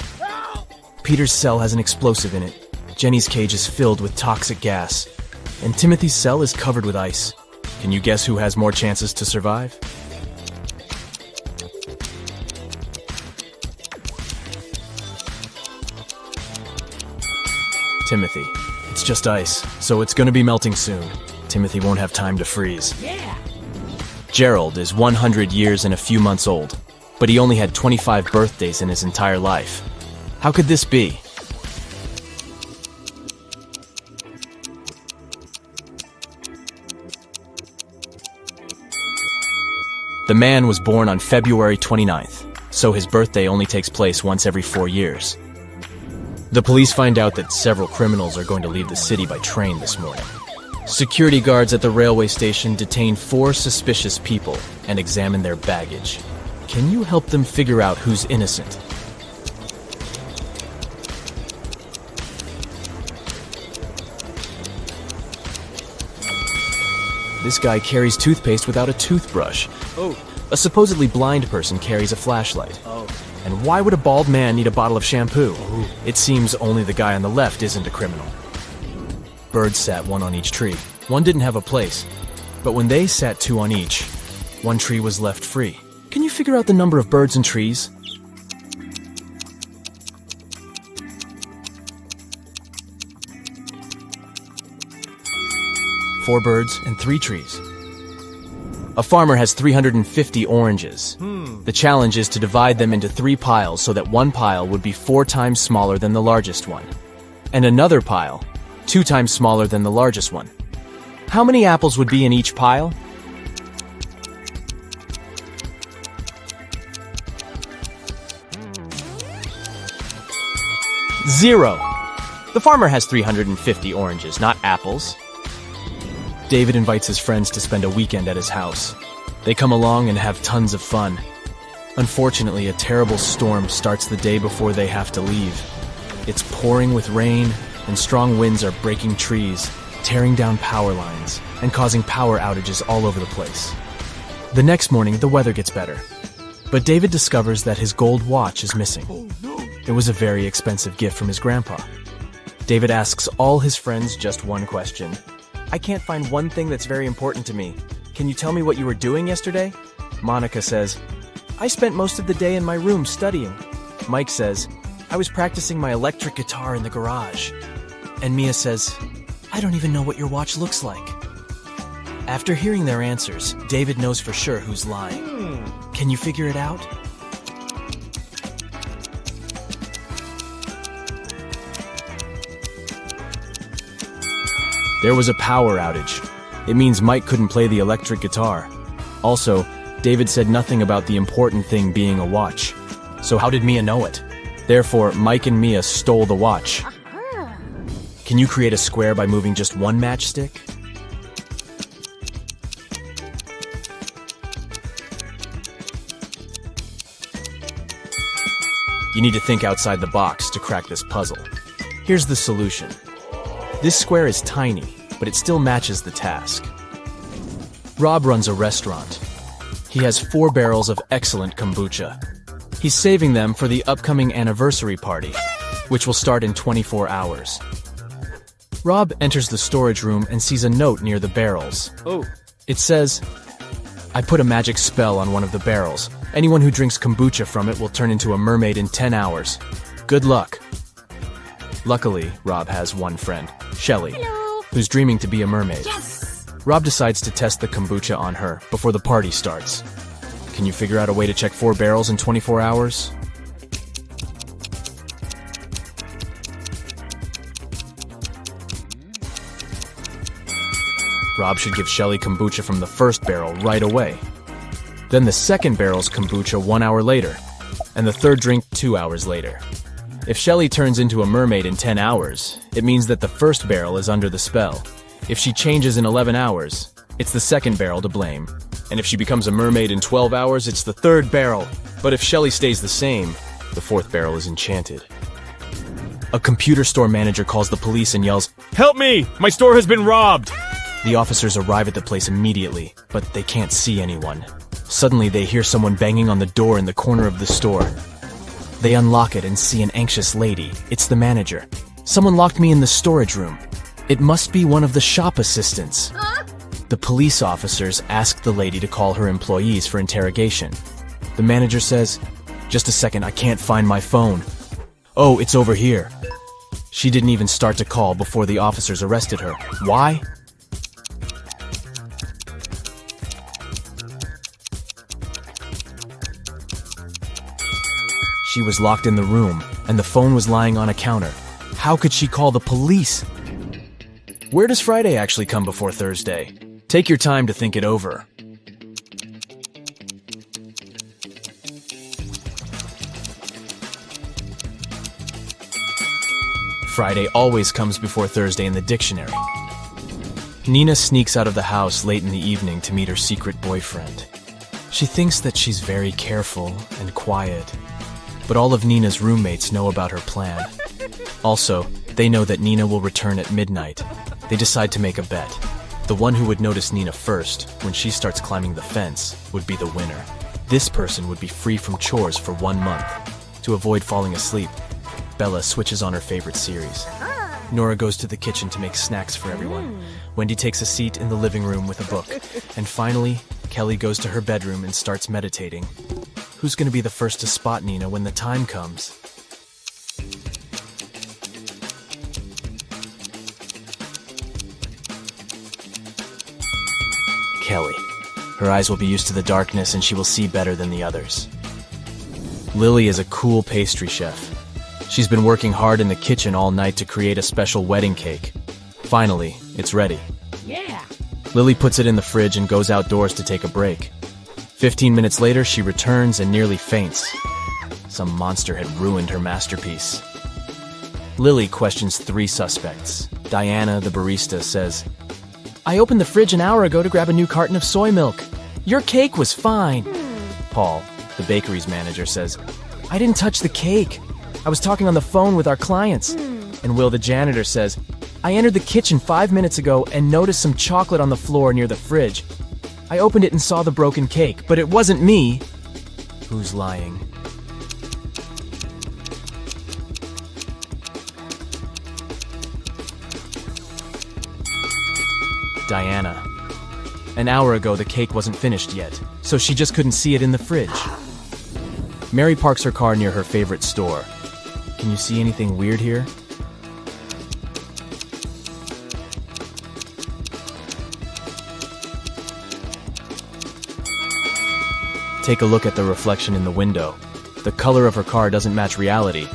Peter's cell has an explosive in it. Jenny's cage is filled with toxic gas. And Timothy's cell is covered with ice. Can you guess who has more chances to survive? Timothy. It's just ice, so it's gonna be melting soon. Timothy won't have time to freeze. Yeah. Gerald is 100 years and a few months old, but he only had 25 birthdays in his entire life. How could this be? The man was born on February 29th, so his birthday only takes place once every 4 years. The police find out that several criminals are going to leave the city by train this morning. Security guards at the railway station detain 4 suspicious people and examine their baggage. Can you help them figure out who's innocent? This guy carries toothpaste without a toothbrush. Oh. A supposedly blind person carries a flashlight. Oh. And why would a bald man need a bottle of shampoo? It seems only the guy on the left isn't a criminal. Birds sat 1 on each tree. One didn't have a place. But when they sat 2 on each, 1 tree was left free. Can you figure out the number of birds and trees? Four birds and 3 trees. A farmer has 350 oranges. The challenge is to divide them into 3 piles so that one pile would be 4 times smaller than the largest one, and another pile 2 times smaller than the largest one. How many apples would be in each pile? Zero. The farmer has 350 oranges, not apples. David invites his friends to spend a weekend at his house. They come along and have tons of fun. Unfortunately, a terrible storm starts the day before they have to leave. It's pouring with rain, and strong winds are breaking trees, tearing down power lines, and causing power outages all over the place. The next morning, the weather gets better. But David discovers that his gold watch is missing. It was a very expensive gift from his grandpa. David asks all his friends just one question. I can't find one thing that's very important to me. Can you tell me what you were doing yesterday? Monica says, I spent most of the day in my room studying. Mike says, I was practicing my electric guitar in the garage. And Mia says, I don't even know what your watch looks like. After hearing their answers, David knows for sure who's lying. Can you figure it out? There was a power outage. It means Mike couldn't play the electric guitar. Also, David said nothing about the important thing being a watch. So how did Mia know it? Therefore, Mike and Mia stole the watch. Can you create a square by moving just one matchstick? You need to think outside the box to crack this puzzle. Here's the solution. This square is tiny, but it still matches the task. Rob runs a restaurant. He has 4 barrels of excellent kombucha. He's saving them for the upcoming anniversary party, which will start in 24 hours. Rob enters the storage room and sees a note near the barrels. Oh. It says, I put a magic spell on one of the barrels. Anyone who drinks kombucha from it will turn into a mermaid in 10 hours. Good luck. Luckily, Rob has one friend, Shelly, who's dreaming to be a mermaid. Yes! Rob decides to test the kombucha on her before the party starts. Can you figure out a way to check 4 barrels in 24 hours? Rob should give Shelly kombucha from the first barrel right away. Then the second barrel's kombucha 1 hour later, and the third drink 2 hours later. If Shelly turns into a mermaid in 10 hours, it means that the first barrel is under the spell. If she changes in 11 hours, it's the second barrel to blame. And if she becomes a mermaid in 12 hours, it's the third barrel. But if Shelly stays the same, the fourth barrel is enchanted. A computer store manager calls the police and yells, Help me! My store has been robbed! The officers arrive at the place immediately, but they can't see anyone. Suddenly, they hear someone banging on the door in the corner of the store. They unlock it and see an anxious lady. It's the manager. Someone locked me in the storage room. It must be one of the shop assistants. The police officers ask the lady to call her employees for interrogation. The manager says, Just a second, I can't find my phone. Oh, it's over here. She didn't even start to call before the officers arrested her. Why? She was locked in the room, and the phone was lying on a counter. How could she call the police? Where does Friday actually come before Thursday? Take your time to think it over. Friday always comes before Thursday in the dictionary. Nina sneaks out of the house late in the evening to meet her secret boyfriend. She thinks that she's very careful and quiet, but all of Nina's roommates know about her plan. Also, they know that Nina will return at midnight. They decide to make a bet. The one who would notice Nina first, when she starts climbing the fence, would be the winner. This person would be free from chores for 1 month. To avoid falling asleep, Bella switches on her favorite series. Nora goes to the kitchen to make snacks for everyone. Wendy takes a seat in the living room with a book. And finally, Kelly goes to her bedroom and starts meditating. Who's going to be the first to spot Nina when the time comes? Kelly. Her eyes will be used to the darkness and she will see better than the others. Lily is a cool pastry chef. She's been working hard in the kitchen all night to create a special wedding cake. Finally, it's ready. Yeah. Lily puts it in the fridge and goes outdoors to take a break. 15 minutes later, she returns and nearly faints. Some monster had ruined her masterpiece. Lily questions 3 suspects. Diana, the barista, says, "I opened the fridge an hour ago to grab a new carton of soy milk. Your cake was fine." Paul, the bakery's manager, says, "I didn't touch the cake. I was talking on the phone with our clients." And Will, the janitor, says, "I entered the kitchen 5 minutes ago and noticed some chocolate on the floor near the fridge. I opened it and saw the broken cake, but it wasn't me." Who's lying? Diana. An hour ago, the cake wasn't finished yet, so she just couldn't see it in the fridge. Mary parks her car near her favorite store. Can you see anything weird here? Take a look at the reflection in the window. The color of her car doesn't match reality.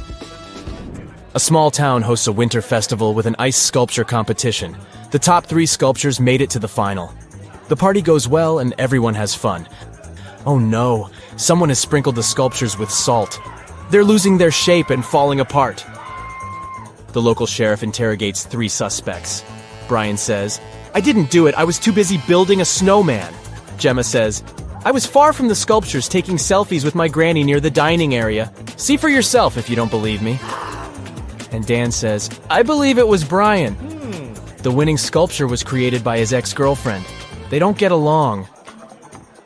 A small town hosts a winter festival with an ice sculpture competition. The top 3 sculptures made it to the final. The party goes well and everyone has fun. Oh no, someone has sprinkled the sculptures with salt. They're losing their shape and falling apart. The local sheriff interrogates 3 suspects. Brian says, "I didn't do it, I was too busy building a snowman." Gemma says, "I was far from the sculptures taking selfies with my granny near the dining area. See for yourself if you don't believe me." And Dan says, "I believe it was Brian. The winning sculpture was created by his ex-girlfriend. They don't get along."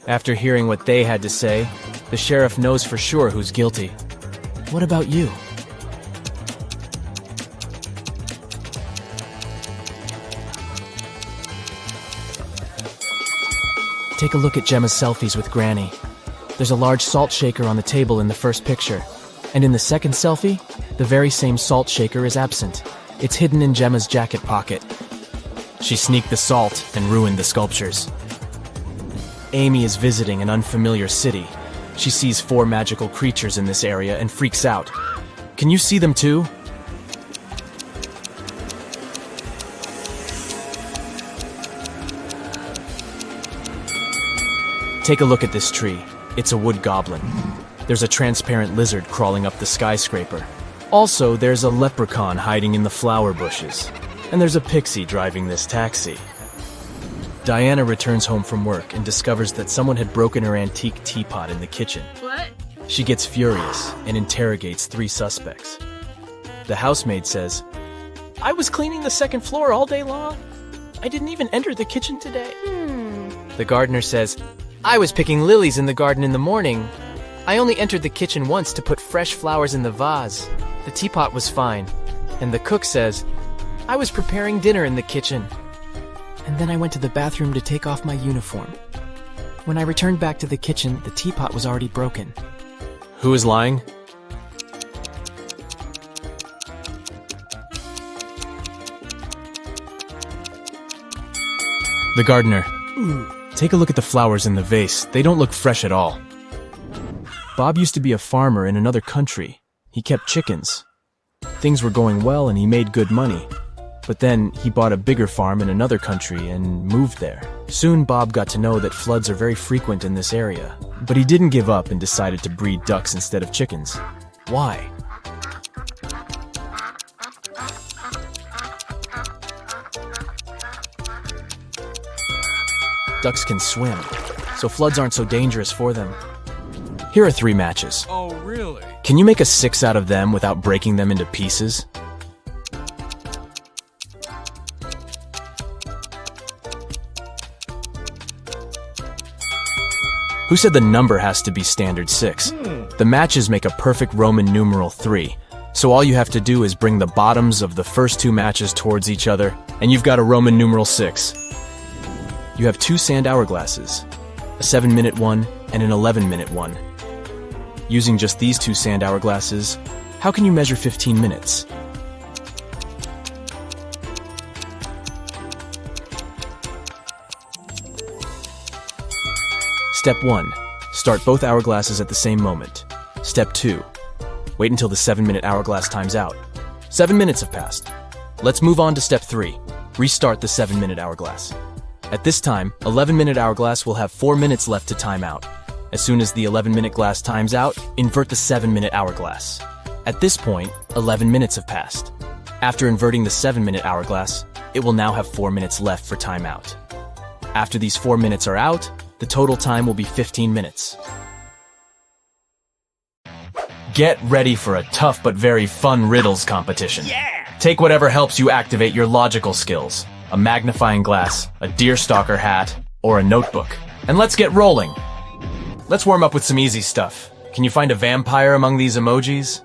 After hearing what they had to say, the sheriff knows for sure who's guilty. What about you? Take a look at Gemma's selfies with Granny. There's a large salt shaker on the table in the first picture. And in the second selfie, the very same salt shaker is absent. It's hidden in Gemma's jacket pocket. She sneaked the salt and ruined the sculptures. Amy is visiting an unfamiliar city. She sees 4 magical creatures in this area and freaks out. Can you see them too? Take a look at this tree. It's a wood goblin. There's a transparent lizard crawling up the skyscraper. Also, there's a leprechaun hiding in the flower bushes. And there's a pixie driving this taxi. Diana returns home from work and discovers that someone had broken her antique teapot in the kitchen. What? She gets furious and interrogates 3 suspects. The housemaid says, "I was cleaning the second floor all day long. I didn't even enter the kitchen today." The gardener says, "I was picking lilies in the garden in the morning. I only entered the kitchen once to put fresh flowers in the vase. The teapot was fine." And the cook says, "I was preparing dinner in the kitchen. And then I went to the bathroom to take off my uniform. When I returned back to the kitchen, the teapot was already broken." Who is lying? The gardener. Take a look at the flowers in the vase. They don't look fresh at all. Bob used to be a farmer in another country. He kept chickens. Things were going well and he made good money. But then he bought a bigger farm in another country and moved there. Soon Bob got to know that floods are very frequent in this area. But he didn't give up and decided to breed ducks instead of chickens. Why? ducks can swim, so floods aren't so dangerous for them. Here are 3 matches. Oh, really? Can you make a 6 out of them without breaking them into pieces? Who said the number has to be standard 6? The matches make a perfect Roman numeral 3, so all you have to do is bring the bottoms of the first 2 matches towards each other, and you've got a Roman numeral 6. You have 2 sand hourglasses, a 7-minute one and an 11-minute one. Using just these 2 sand hourglasses, how can you measure 15 minutes? Step 1. Start both hourglasses at the same moment. Step 2. Wait until the 7-minute hourglass times out. 7 minutes have passed. Let's move on to step 3. Restart the 7-minute hourglass. At this time, 11-minute hourglass will have 4 minutes left to time out. As soon as the 11-minute glass times out, invert the 7-minute hourglass. At this point, 11 minutes have passed. After inverting the 7-minute hourglass, it will now have 4 minutes left for timeout. After these 4 minutes are out, the total time will be 15 minutes. Get ready for a tough but very fun riddles competition. Take whatever helps you activate your logical skills. A magnifying glass, a deerstalker hat, or a notebook. And let's get rolling! Let's warm up with some easy stuff. Can you find a vampire among these emojis?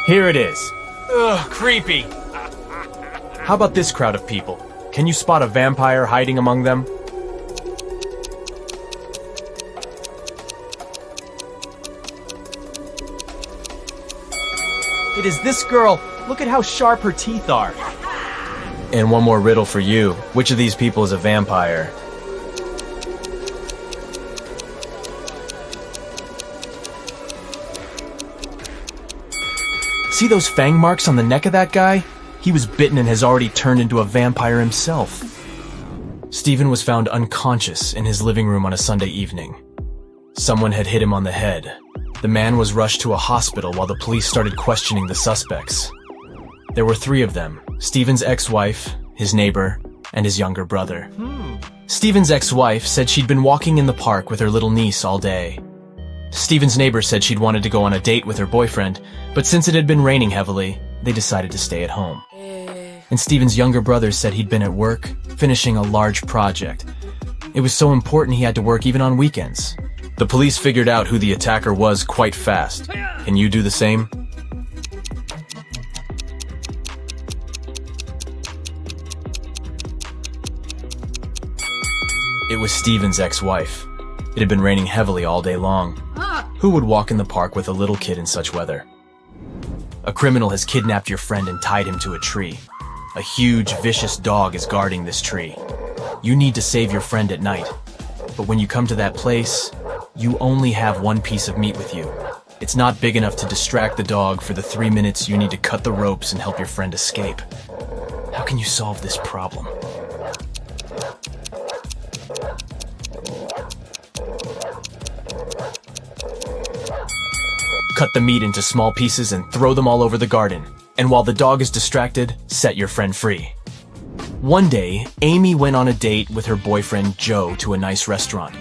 Here it is. Ugh, creepy. How about this crowd of people? Can you spot a vampire hiding among them? It is this girl. Look at how sharp her teeth are. And one more riddle for you. Which of these people is a vampire? See those fang marks on the neck of that guy? He was bitten and has already turned into a vampire himself. Stephen was found unconscious in his living room on a Sunday evening. Someone had hit him on the head. The man was rushed to a hospital while the police started questioning the suspects. There were 3 of them: Stephen's ex-wife, his neighbor, and his younger brother. Stephen's ex-wife said she'd been walking in the park with her little niece all day. Stephen's neighbor said she'd wanted to go on a date with her boyfriend, but since it had been raining heavily, they decided to stay at home. And Stephen's younger brother said he'd been at work, finishing a large project. It was so important he had to work even on weekends. The police figured out who the attacker was quite fast. Can you do the same? It was Stephen's ex-wife. It had been raining heavily all day long. Who would walk in the park with a little kid in such weather? A criminal has kidnapped your friend and tied him to a tree. A huge, vicious dog is guarding this tree. You need to save your friend at night. But when you come to that place, you only have 1 piece of meat with you. It's not big enough to distract the dog for the 3 minutes you need to cut the ropes and help your friend escape. How can you solve this problem? Cut the meat into small pieces and throw them all over the garden. And while the dog is distracted, set your friend free. One day, Amy went on a date with her boyfriend Joe to a nice restaurant.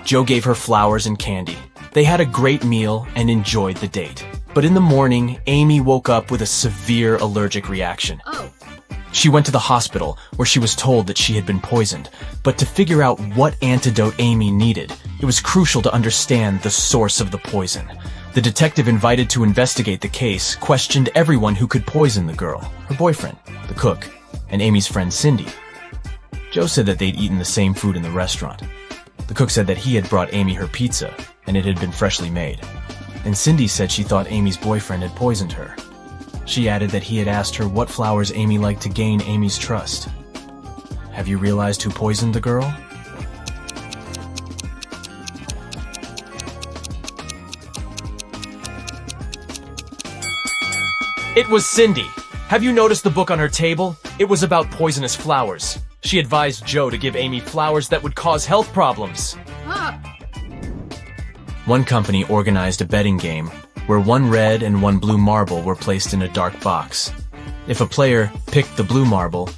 Joe gave her flowers and candy. They had a great meal and enjoyed the date. But in the morning, Amy woke up with a severe allergic reaction. She went to the hospital, where she was told that she had been poisoned. But to figure out what antidote Amy needed, it was crucial to understand the source of the poison. The detective invited to investigate the case questioned everyone who could poison the girl, her boyfriend, the cook, and Amy's friend Cindy. Joe said that they'd eaten the same food in the restaurant. The cook said that he had brought Amy her pizza, and it had been freshly made. And Cindy said she thought Amy's boyfriend had poisoned her. She added that he had asked her what flowers Amy liked to gain Amy's trust. Have you realized who poisoned the girl? It was Cindy. Have you noticed the book on her table? It was about poisonous flowers. She advised Joe to give Amy flowers that would cause health problems. One company organized a betting game where one red and one blue marble were placed in a dark box. If a player picked the blue marble,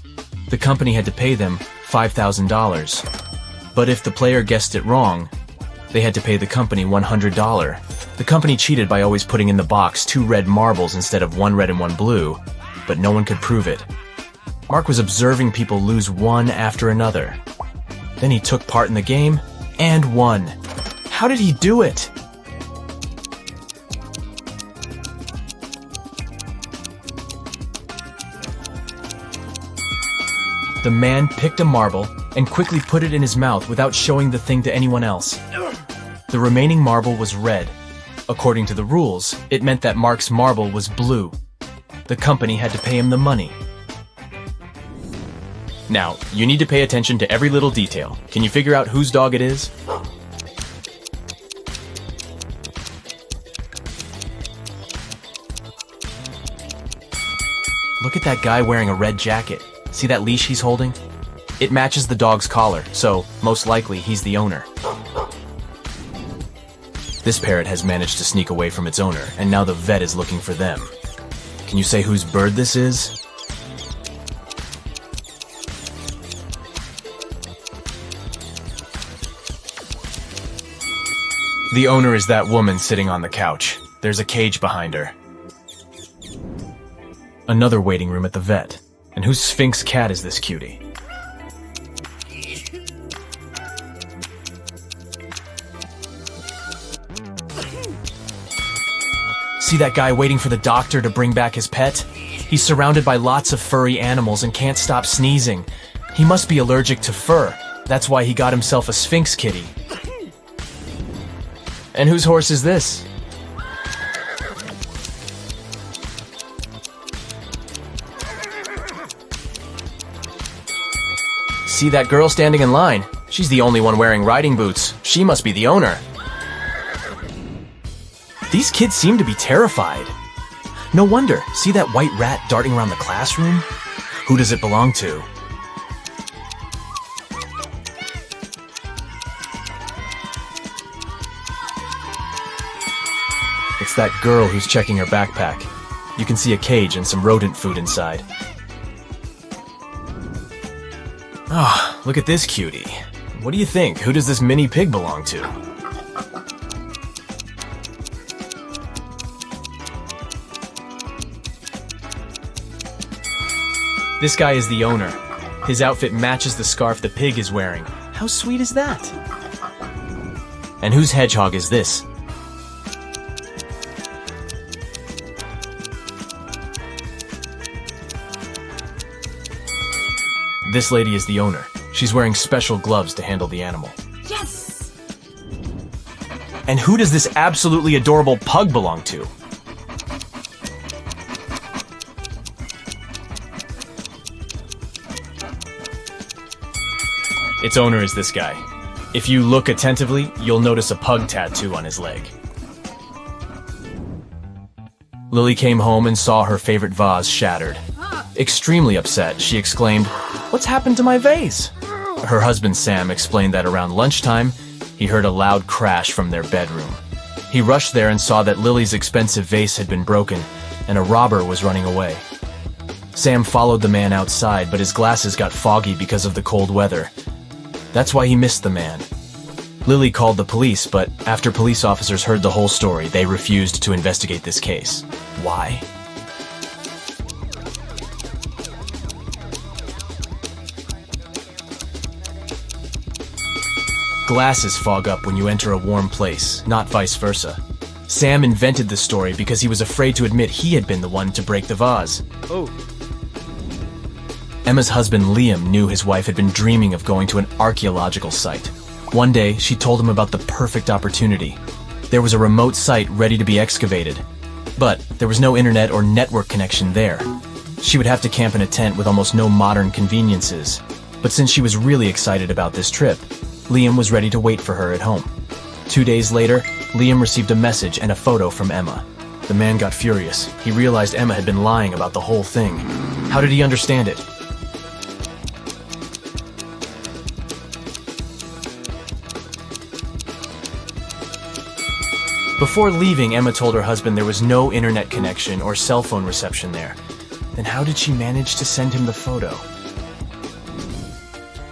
the company had to pay them $5,000. But if the player guessed it wrong, they had to pay the company $100. The company cheated by always putting in the box 2 red marbles instead of 1 red and 1 blue, but no one could prove it. Mark was observing people lose one after another. Then he took part in the game and won. How did he do it? The man picked a marble and quickly put it in his mouth without showing the thing to anyone else. The remaining marble was red. According to the rules, it meant that Mark's marble was blue. The company had to pay him the money. Now, you need to pay attention to every little detail. Can you figure out whose dog it is? Look at that guy wearing a red jacket. See that leash he's holding? It matches the dog's collar, so most likely he's the owner. This parrot has managed to sneak away from its owner, and now the vet is looking for them. Can you say whose bird this is? The owner is that woman sitting on the couch. There's a cage behind her. Another waiting room at the vet. And whose Sphinx cat is this cutie? See that guy waiting for the doctor to bring back his pet? He's surrounded by lots of furry animals and can't stop sneezing. He must be allergic to fur. That's why he got himself a Sphinx kitty. And whose horse is this? See that girl standing in line? She's the only one wearing riding boots. She must be the owner. These kids seem to be terrified. No wonder. See that white rat darting around the classroom? Who does it belong to? It's that girl who's checking her backpack. You can see a cage and some rodent food inside. Oh, look at this cutie. What do you think? Who does this mini pig belong to? This guy is the owner. His outfit matches the scarf the pig is wearing. How sweet is that? And whose hedgehog is this? This lady is the owner. She's wearing special gloves to handle the animal. Yes! And who does this absolutely adorable pug belong to? Its owner is this guy. If you look attentively, you'll notice a pug tattoo on his leg. Lily came home and saw her favorite vase shattered. Extremely upset, she exclaimed, "What's happened to my vase?" Her husband Sam explained that around lunchtime, he heard a loud crash from their bedroom. He rushed there and saw that Lily's expensive vase had been broken, and a robber was running away. Sam followed the man outside, but his glasses got foggy because of the cold weather. That's why he missed the man. Lily called the police, but after police officers heard the whole story, they refused to investigate this case. Why? Glasses fog up when you enter a warm place, not vice versa. Sam invented the story because he was afraid to admit he had been the one to break the vase. Oh. Emma's husband Liam knew his wife had been dreaming of going to an archaeological site. One day, she told him about the perfect opportunity. There was a remote site ready to be excavated, but there was no internet or network connection there. She would have to camp in a tent with almost no modern conveniences. But since she was really excited about this trip, Liam was ready to wait for her at home. 2 days later, Liam received a message and a photo from Emma. The man got furious. He realized Emma had been lying about the whole thing. How did he understand it? Before leaving, Emma told her husband there was no internet connection or cell phone reception there. Then how did she manage to send him the photo?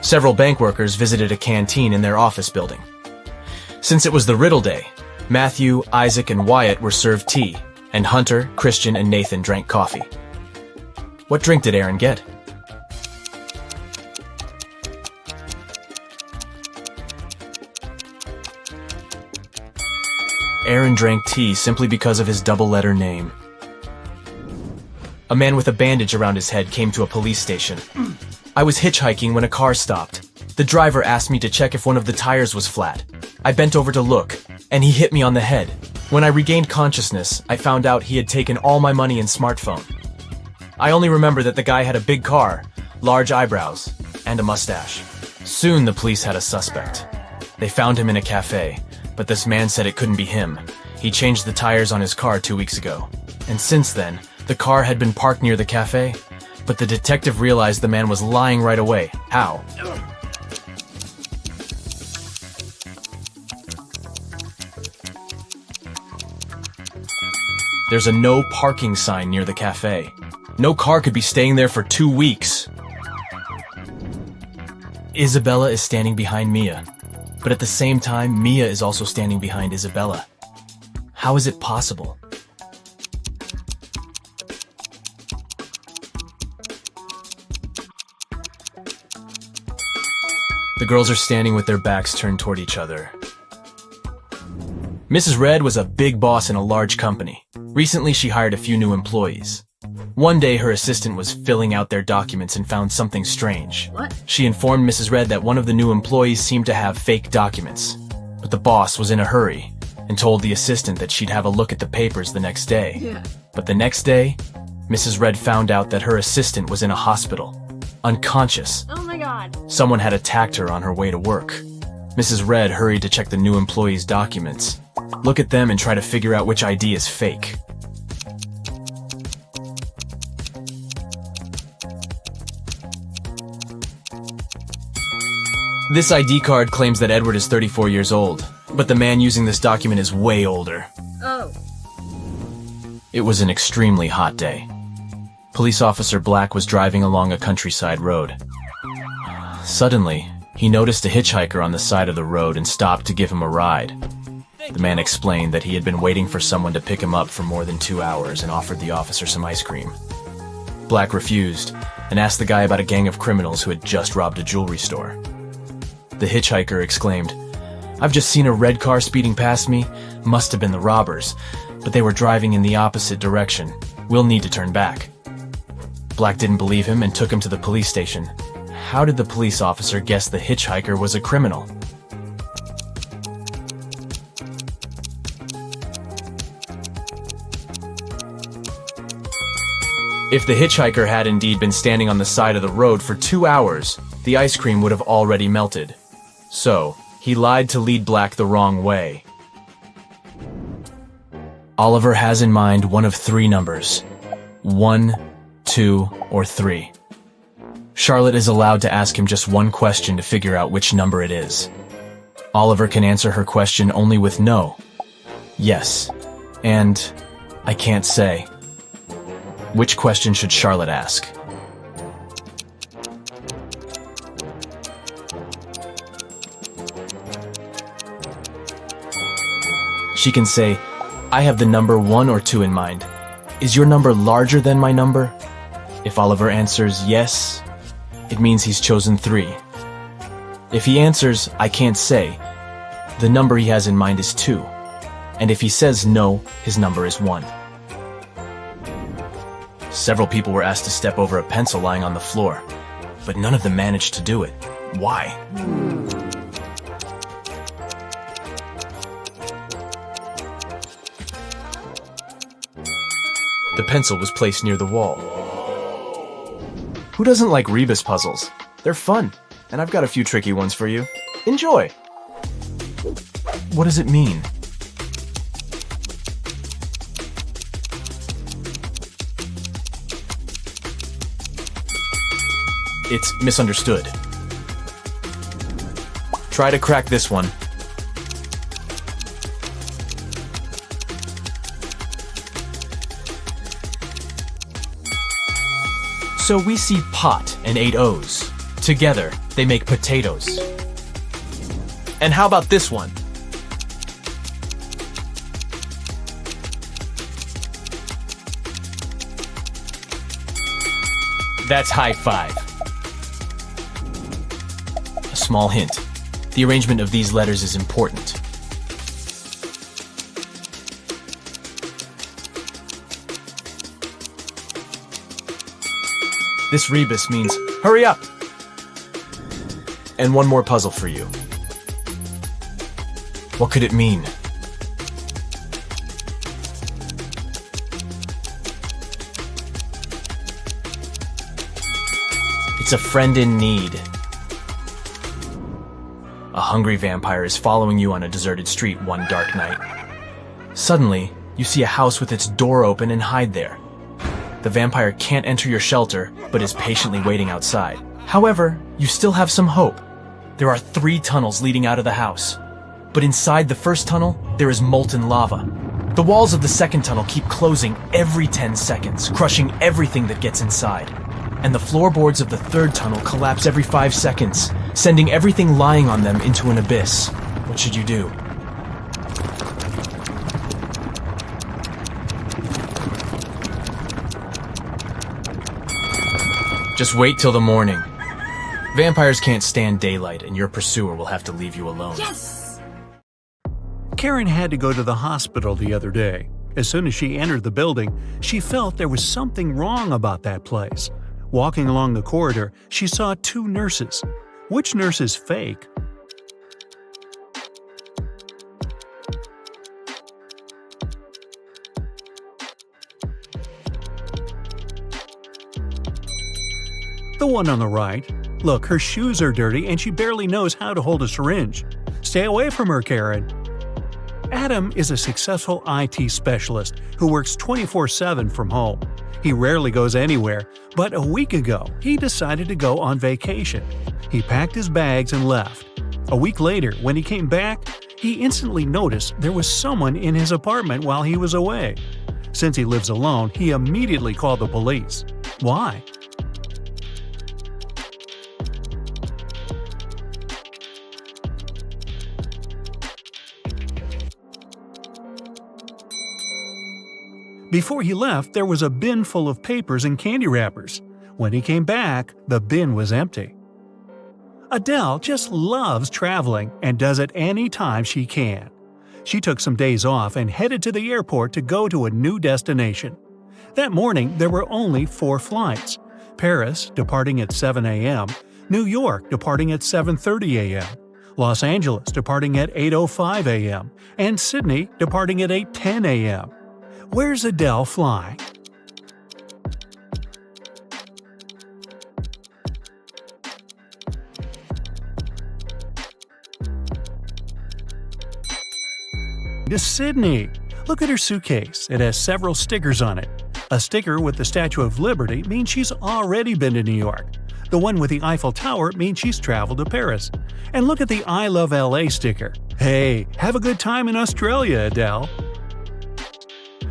Several bank workers visited a canteen in their office building. Since it was the Riddle Day, Matthew, Isaac, and Wyatt were served tea, and Hunter, Christian, and Nathan drank coffee. What drink did Aaron get? Aaron drank tea simply because of his double-letter name. A man with a bandage around his head came to a police station. I was hitchhiking when a car stopped. The driver asked me to check if one of the tires was flat. I bent over to look, and he hit me on the head. When I regained consciousness, I found out he had taken all my money and smartphone. I only remember that the guy had a big car, large eyebrows, and a mustache. Soon the police had a suspect. They found him in a cafe, but this man said it couldn't be him. He changed the tires on his car 2 weeks ago. And since then, the car had been parked near the cafe, but the detective realized the man was lying right away. How? There's a no parking sign near the cafe. No car could be staying there for 2 weeks. Isabella is standing behind Mia, but at the same time, Mia is also standing behind Isabella. How is it possible? The girls are standing with their backs turned toward each other. Mrs. Red was a big boss in a large company. Recently, she hired a few new employees. One day, her assistant was filling out their documents and found something strange. What? She informed Mrs. Red that one of the new employees seemed to have fake documents. But the boss was in a hurry and told the assistant that she'd have a look at the papers the next day. Yeah. But the next day, Mrs. Red found out that her assistant was in a hospital, unconscious. Oh my god. Someone had attacked her on her way to work. Mrs. Red hurried to check the new employee's documents, look at them and try to figure out which ID is fake. This ID card claims that Edward is 34 years old, but the man using this document is way older. Oh. It was an extremely hot day. Police Officer Black was driving along a countryside road. Suddenly, he noticed a hitchhiker on the side of the road and stopped to give him a ride. The man explained that he had been waiting for someone to pick him up for more than 2 hours and offered the officer some ice cream. Black refused and asked the guy about a gang of criminals who had just robbed a jewelry store. The hitchhiker exclaimed, "I've just seen a red car speeding past me. Must have been the robbers, but they were driving in the opposite direction. We'll need to turn back." Black didn't believe him and took him to the police station. How did the police officer guess the hitchhiker was a criminal? If the hitchhiker had indeed been standing on the side of the road for 2 hours, the ice cream would have already melted. So, he lied to lead Black the wrong way. Oliver has in mind one of 3 numbers: 1, 2, or 3. Charlotte is allowed to ask him just one question to figure out which number it is. Oliver can answer her question only with no, yes, and I can't say. Which question should Charlotte ask? She can say, "I have the number 1 or 2 in mind. Is your number larger than my number?" If Oliver answers yes, it means he's chosen 3. If he answers, "I can't say," the number he has in mind is 2. And if he says no, his number is 1. Several people were asked to step over a pencil lying on the floor, but none of them managed to do it. Why? The pencil was placed near the wall. Who doesn't like rebus puzzles? They're fun, and I've got a few tricky ones for you. Enjoy! What does it mean? It's misunderstood. Try to crack this one. So we see pot and 8 O's. Together, they make potatoes. And how about this one? That's high five. A small hint. The arrangement of these letters is important. This rebus means, hurry up! And one more puzzle for you. What could it mean? It's a friend in need. A hungry vampire is following you on a deserted street one dark night. Suddenly, you see a house with its door open and hide there. The vampire can't enter your shelter, but is patiently waiting outside. However, you still have some hope. There are 3 tunnels leading out of the house. But inside the first tunnel, there is molten lava. The walls of the second tunnel keep closing every 10 seconds, crushing everything that gets inside. And the floorboards of the third tunnel collapse every 5 seconds, sending everything lying on them into an abyss. What should you do? Just wait till the morning. Vampires can't stand daylight, and your pursuer will have to leave you alone. Yes! Karen had to go to the hospital the other day. As soon as she entered the building, she felt there was something wrong about that place. Walking along the corridor, she saw 2 nurses. Which nurse is fake? The one on the right. Look, her shoes are dirty and she barely knows how to hold a syringe. Stay away from her, Karen. Adam is a successful IT specialist who works 24/7 from home. He rarely goes anywhere, but a week ago, he decided to go on vacation. He packed his bags and left. A week later, when he came back, he instantly noticed there was someone in his apartment while he was away. Since he lives alone, he immediately called the police. Why? Before he left, there was a bin full of papers and candy wrappers. When he came back, the bin was empty. Adele just loves traveling and does it any time she can. She took some days off and headed to the airport to go to a new destination. That morning, there were only 4 flights. Paris, departing at 7 a.m., New York, departing at 7:30 a.m., Los Angeles, departing at 8:05 a.m., and Sydney, departing at 8:10 a.m. Where's Adele flying? To Sydney. Look at her suitcase. It has several stickers on it. A sticker with the Statue of Liberty means she's already been to New York. The one with the Eiffel Tower means she's traveled to Paris. And look at the I Love LA sticker. Hey, have a good time in Australia, Adele.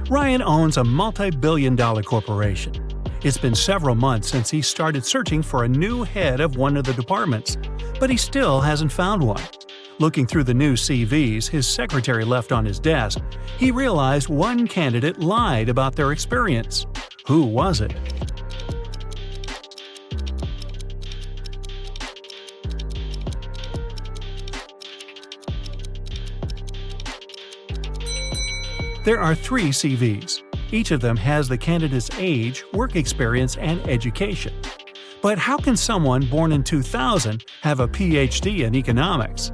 Ryan owns a multi-billion-dollar corporation. It's been several months since he started searching for a new head of one of the departments, but he still hasn't found one. Looking through the new CVs his secretary left on his desk, he realized one candidate lied about their experience. Who was it? There are 3 CVs. Each of them has the candidate's age, work experience, and education. But how can someone born in 2000 have a PhD in economics?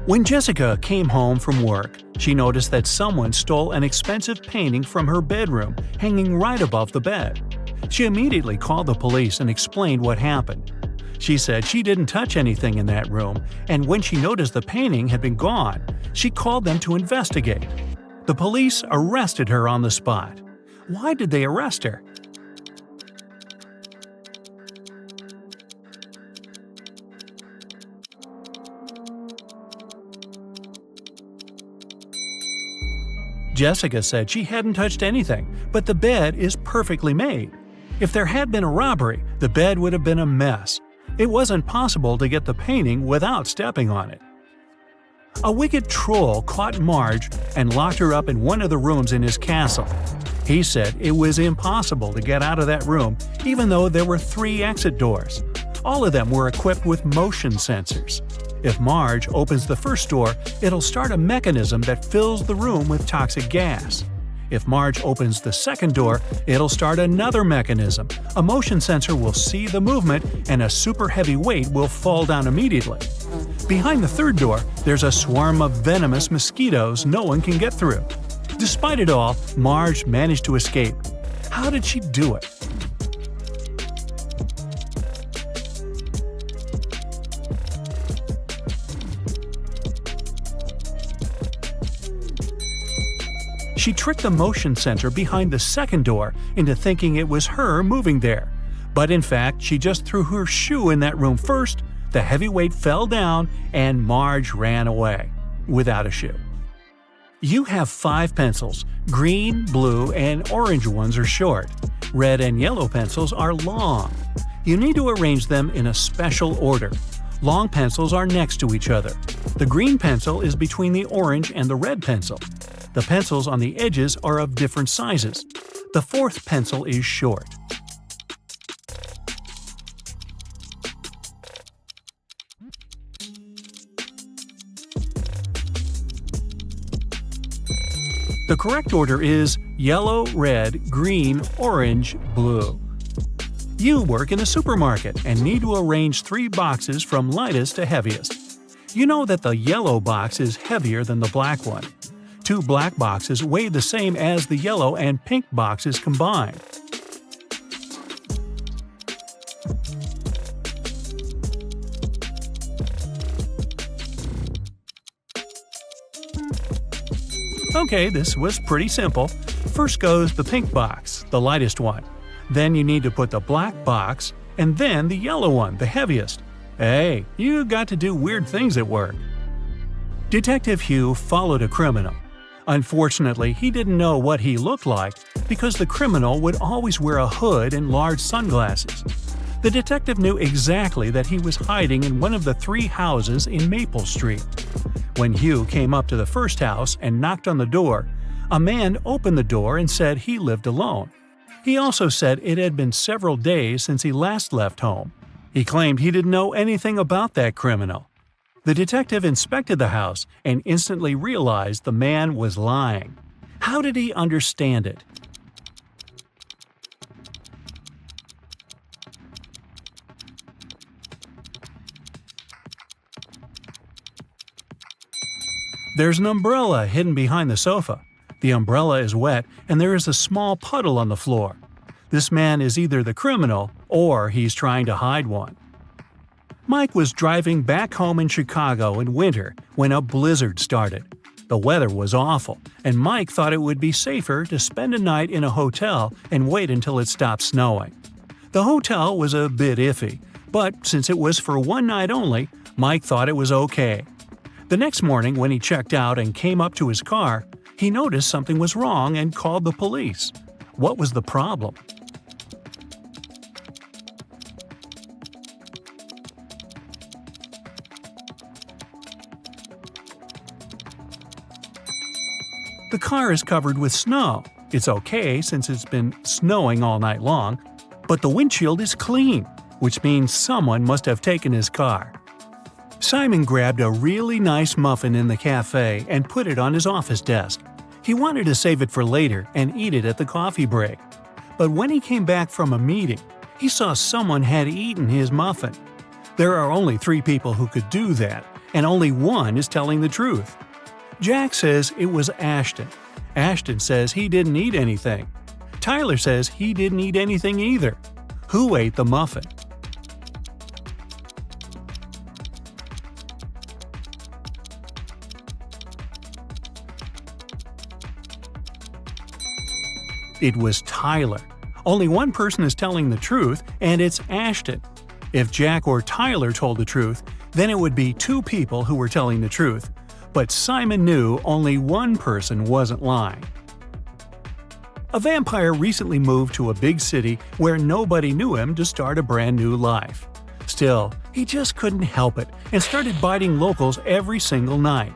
When Jessica came home from work, she noticed that someone stole an expensive painting from her bedroom, hanging right above the bed. She immediately called the police and explained what happened. She said she didn't touch anything in that room, and when she noticed the painting had been gone, she called them to investigate. The police arrested her on the spot. Why did they arrest her? Jessica said she hadn't touched anything, but the bed is perfectly made. If there had been a robbery, the bed would have been a mess. It wasn't possible to get the painting without stepping on it. A wicked troll caught Marge and locked her up in one of the rooms in his castle. He said it was impossible to get out of that room even though there were 3 exit doors. All of them were equipped with motion sensors. If Marge opens the first door, it'll start a mechanism that fills the room with toxic gas. If Marge opens the second door, it'll start another mechanism. A motion sensor will see the movement and a super heavy weight will fall down immediately. Behind the third door, there's a swarm of venomous mosquitoes no one can get through. Despite it all, Marge managed to escape. How did she do it? She tricked the motion sensor behind the second door into thinking it was her moving there. But in fact, she just threw her shoe in that room first, the heavy weight fell down, and Marge ran away without a shoe. You have 5 pencils. Green, blue, and orange ones are short. Red and yellow pencils are long. You need to arrange them in a special order. Long pencils are next to each other. The green pencil is between the orange and the red pencil. The pencils on the edges are of different sizes. The 4th pencil is short. The correct order is yellow, red, green, orange, blue. You work in a supermarket and need to arrange 3 boxes from lightest to heaviest. You know that the yellow box is heavier than the black one. 2 black boxes weigh the same as the yellow and pink boxes combined. Okay, this was pretty simple. First goes the pink box, the lightest one. Then you need to put the black box, and then the yellow one, the heaviest. Hey, you got to do weird things at work. Detective Hugh followed a criminal. Unfortunately, he didn't know what he looked like because the criminal would always wear a hood and large sunglasses. The detective knew exactly that he was hiding in one of the 3 houses in Maple Street. When Hugh came up to the first house and knocked on the door, a man opened the door and said he lived alone. He also said it had been several days since he last left home. He claimed he didn't know anything about that criminal. The detective inspected the house and instantly realized the man was lying. How did he understand it? There's an umbrella hidden behind the sofa. The umbrella is wet and there is a small puddle on the floor. This man is either the criminal or he's trying to hide one. Mike was driving back home in Chicago in winter when a blizzard started. The weather was awful, and Mike thought it would be safer to spend a night in a hotel and wait until it stopped snowing. The hotel was a bit iffy, but since it was for one night only, Mike thought it was okay. The next morning when he checked out and came up to his car, he noticed something was wrong and called the police. What was the problem? The car is covered with snow. It's okay since it's been snowing all night long, but the windshield is clean, which means someone must have taken his car. Simon grabbed a really nice muffin in the cafe and put it on his office desk. He wanted to save it for later and eat it at the coffee break. But when he came back from a meeting, he saw someone had eaten his muffin. There are only 3 people who could do that, and only one is telling the truth. Jack says it was Ashton. Ashton says he didn't eat anything. Tyler says he didn't eat anything either. Who ate the muffin? It was Tyler. Only one person is telling the truth, and it's Ashton. If Jack or Tyler told the truth, then it would be 2 people who were telling the truth. But Simon knew only one person wasn't lying. A vampire recently moved to a big city where nobody knew him to start a brand new life. Still, he just couldn't help it and started biting locals every single night.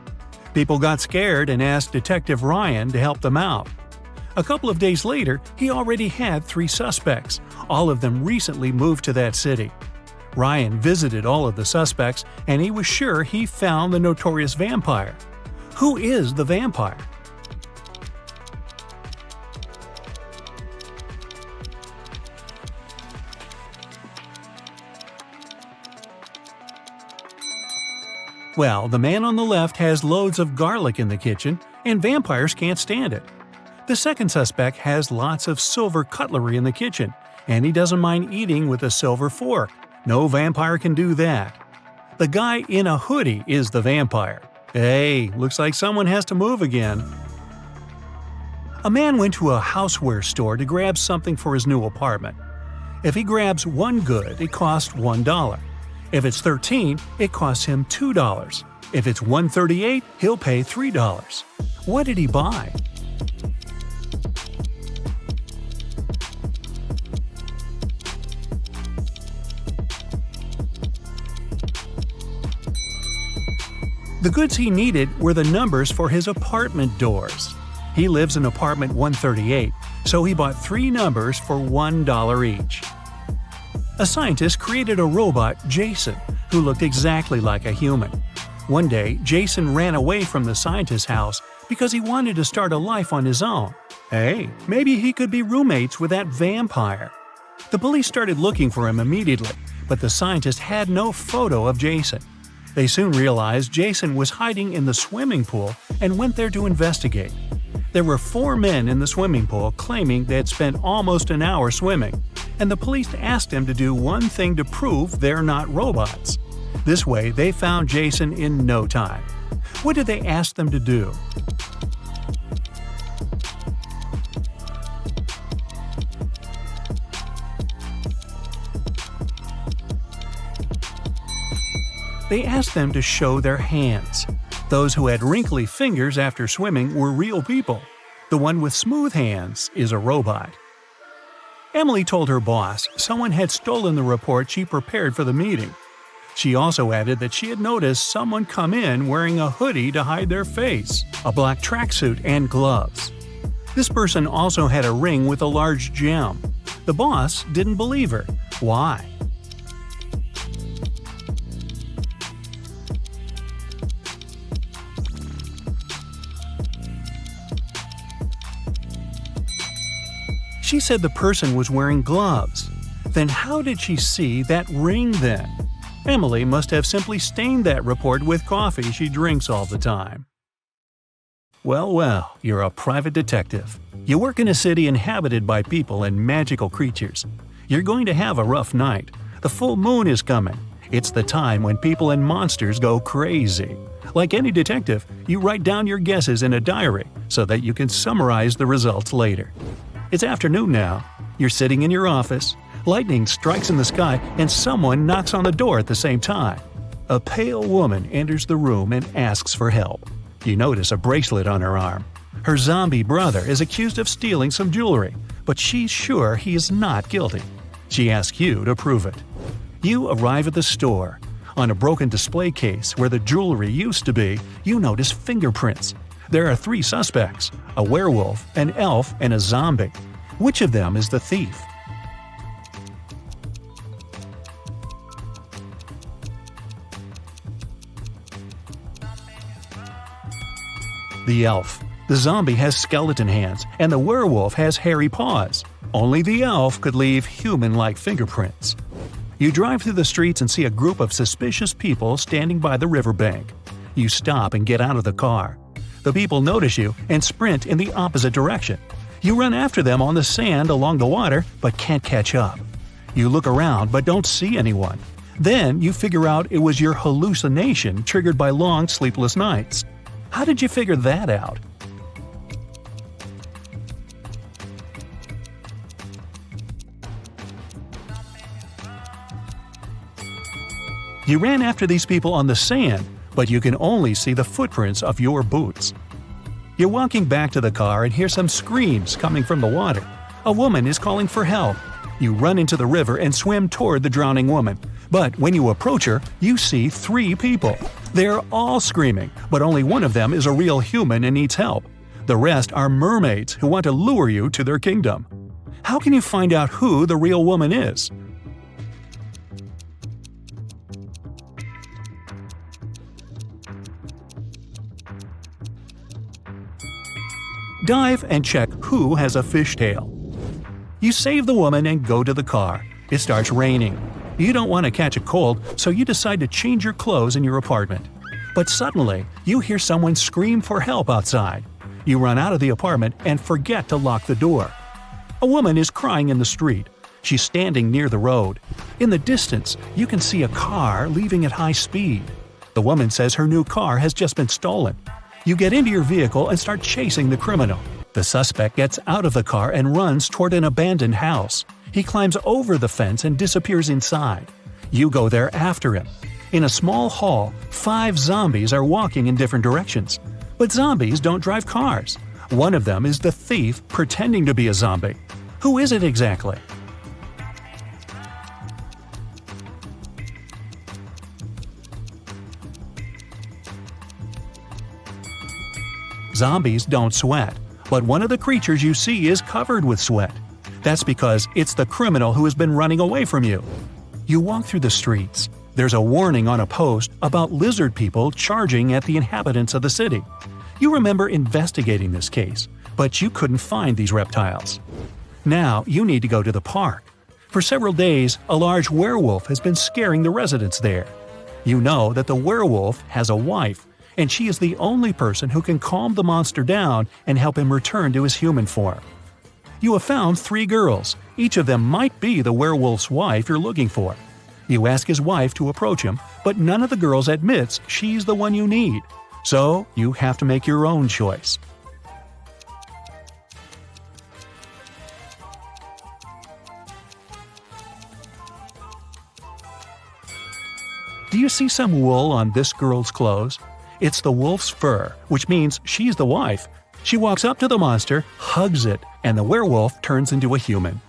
People got scared and asked Detective Ryan to help them out. A couple of days later, he already had 3 suspects. All of them recently moved to that city. Ryan visited all of the suspects and he was sure he found the notorious vampire. Who is the vampire? Well, the man on the left has loads of garlic in the kitchen, and vampires can't stand it. The second suspect has lots of silver cutlery in the kitchen, and he doesn't mind eating with a silver fork. No vampire can do that. The guy in a hoodie is the vampire. Hey, looks like someone has to move again. A man went to a houseware store to grab something for his new apartment. If he grabs one good, it costs $1. If it's 13, it costs him $2. If it's 138, he'll pay $3. What did he buy? The goods he needed were the numbers for his apartment doors. He lives in apartment 138, so he bought 3 numbers for $1 each. A scientist created a robot, Jason, who looked exactly like a human. One day, Jason ran away from the scientist's house because he wanted to start a life on his own. Hey, maybe he could be roommates with that vampire. The police started looking for him immediately, but the scientist had no photo of Jason. They soon realized Jason was hiding in the swimming pool and went there to investigate. There were 4 men in the swimming pool claiming they had spent almost an hour swimming, and the police asked them to do one thing to prove they're not robots. This way, they found Jason in no time. What did they ask them to do? They asked them to show their hands. Those who had wrinkly fingers after swimming were real people. The one with smooth hands is a robot. Emily told her boss someone had stolen the report she prepared for the meeting. She also added that she had noticed someone come in wearing a hoodie to hide their face, a black tracksuit, and gloves. This person also had a ring with a large gem. The boss didn't believe her. Why? She said the person was wearing gloves. Then how did she see that ring then? Emily must have simply stained that report with coffee she drinks all the time. Well, you're a private detective. You work in a city inhabited by people and magical creatures. You're going to have a rough night. The full moon is coming. It's the time when people and monsters go crazy. Like any detective, you write down your guesses in a diary so that you can summarize the results later. It's afternoon now. You're sitting in your office. Lightning strikes in the sky and someone knocks on the door at the same time. A pale woman enters the room and asks for help. You notice a bracelet on her arm. Her zombie brother is accused of stealing some jewelry, but she's sure he is not guilty. She asks you to prove it. You arrive at the store. On a broken display case where the jewelry used to be, you notice fingerprints. There are 3 suspects: a werewolf, an elf, and a zombie. Which of them is the thief? The elf. The zombie has skeleton hands, and the werewolf has hairy paws. Only the elf could leave human-like fingerprints. You drive through the streets and see a group of suspicious people standing by the riverbank. You stop and get out of the car. The people notice you and sprint in the opposite direction. You run after them on the sand along the water, but can't catch up. You look around but don't see anyone. Then you figure out it was your hallucination triggered by long sleepless nights. How did you figure that out? You ran after these people on the sand, but you can only see the footprints of your boots. You're walking back to the car and hear some screams coming from the water. A woman is calling for help. You run into the river and swim toward the drowning woman. But when you approach her, you see 3 people. They're all screaming, but only one of them is a real human and needs help. The rest are mermaids who want to lure you to their kingdom. How can you find out who the real woman is? Dive and check who has a fishtail. You save the woman and go to the car. It starts raining. You don't want to catch a cold, so you decide to change your clothes in your apartment. But suddenly, you hear someone scream for help outside. You run out of the apartment and forget to lock the door. A woman is crying in the street. She's standing near the road. In the distance, you can see a car leaving at high speed. The woman says her new car has just been stolen. You get into your vehicle and start chasing the criminal. The suspect gets out of the car and runs toward an abandoned house. He climbs over the fence and disappears inside. You go there after him. In a small hall, 5 zombies are walking in different directions. But zombies don't drive cars. One of them is the thief pretending to be a zombie. Who is it exactly? Zombies don't sweat, but one of the creatures you see is covered with sweat. That's because it's the criminal who has been running away from you. You walk through the streets. There's a warning on a post about lizard people charging at the inhabitants of the city. You remember investigating this case, but you couldn't find these reptiles. Now you need to go to the park. For several days, a large werewolf has been scaring the residents there. You know that the werewolf has a wife, and she is the only person who can calm the monster down and help him return to his human form. You have found 3 girls. Each of them might be the werewolf's wife you're looking for. You ask his wife to approach him, but none of the girls admits she's the one you need. So you have to make your own choice. Do you see some wool on this girl's clothes? It's the wolf's fur, which means she's the wife. She walks up to the monster, hugs it, and the werewolf turns into a human.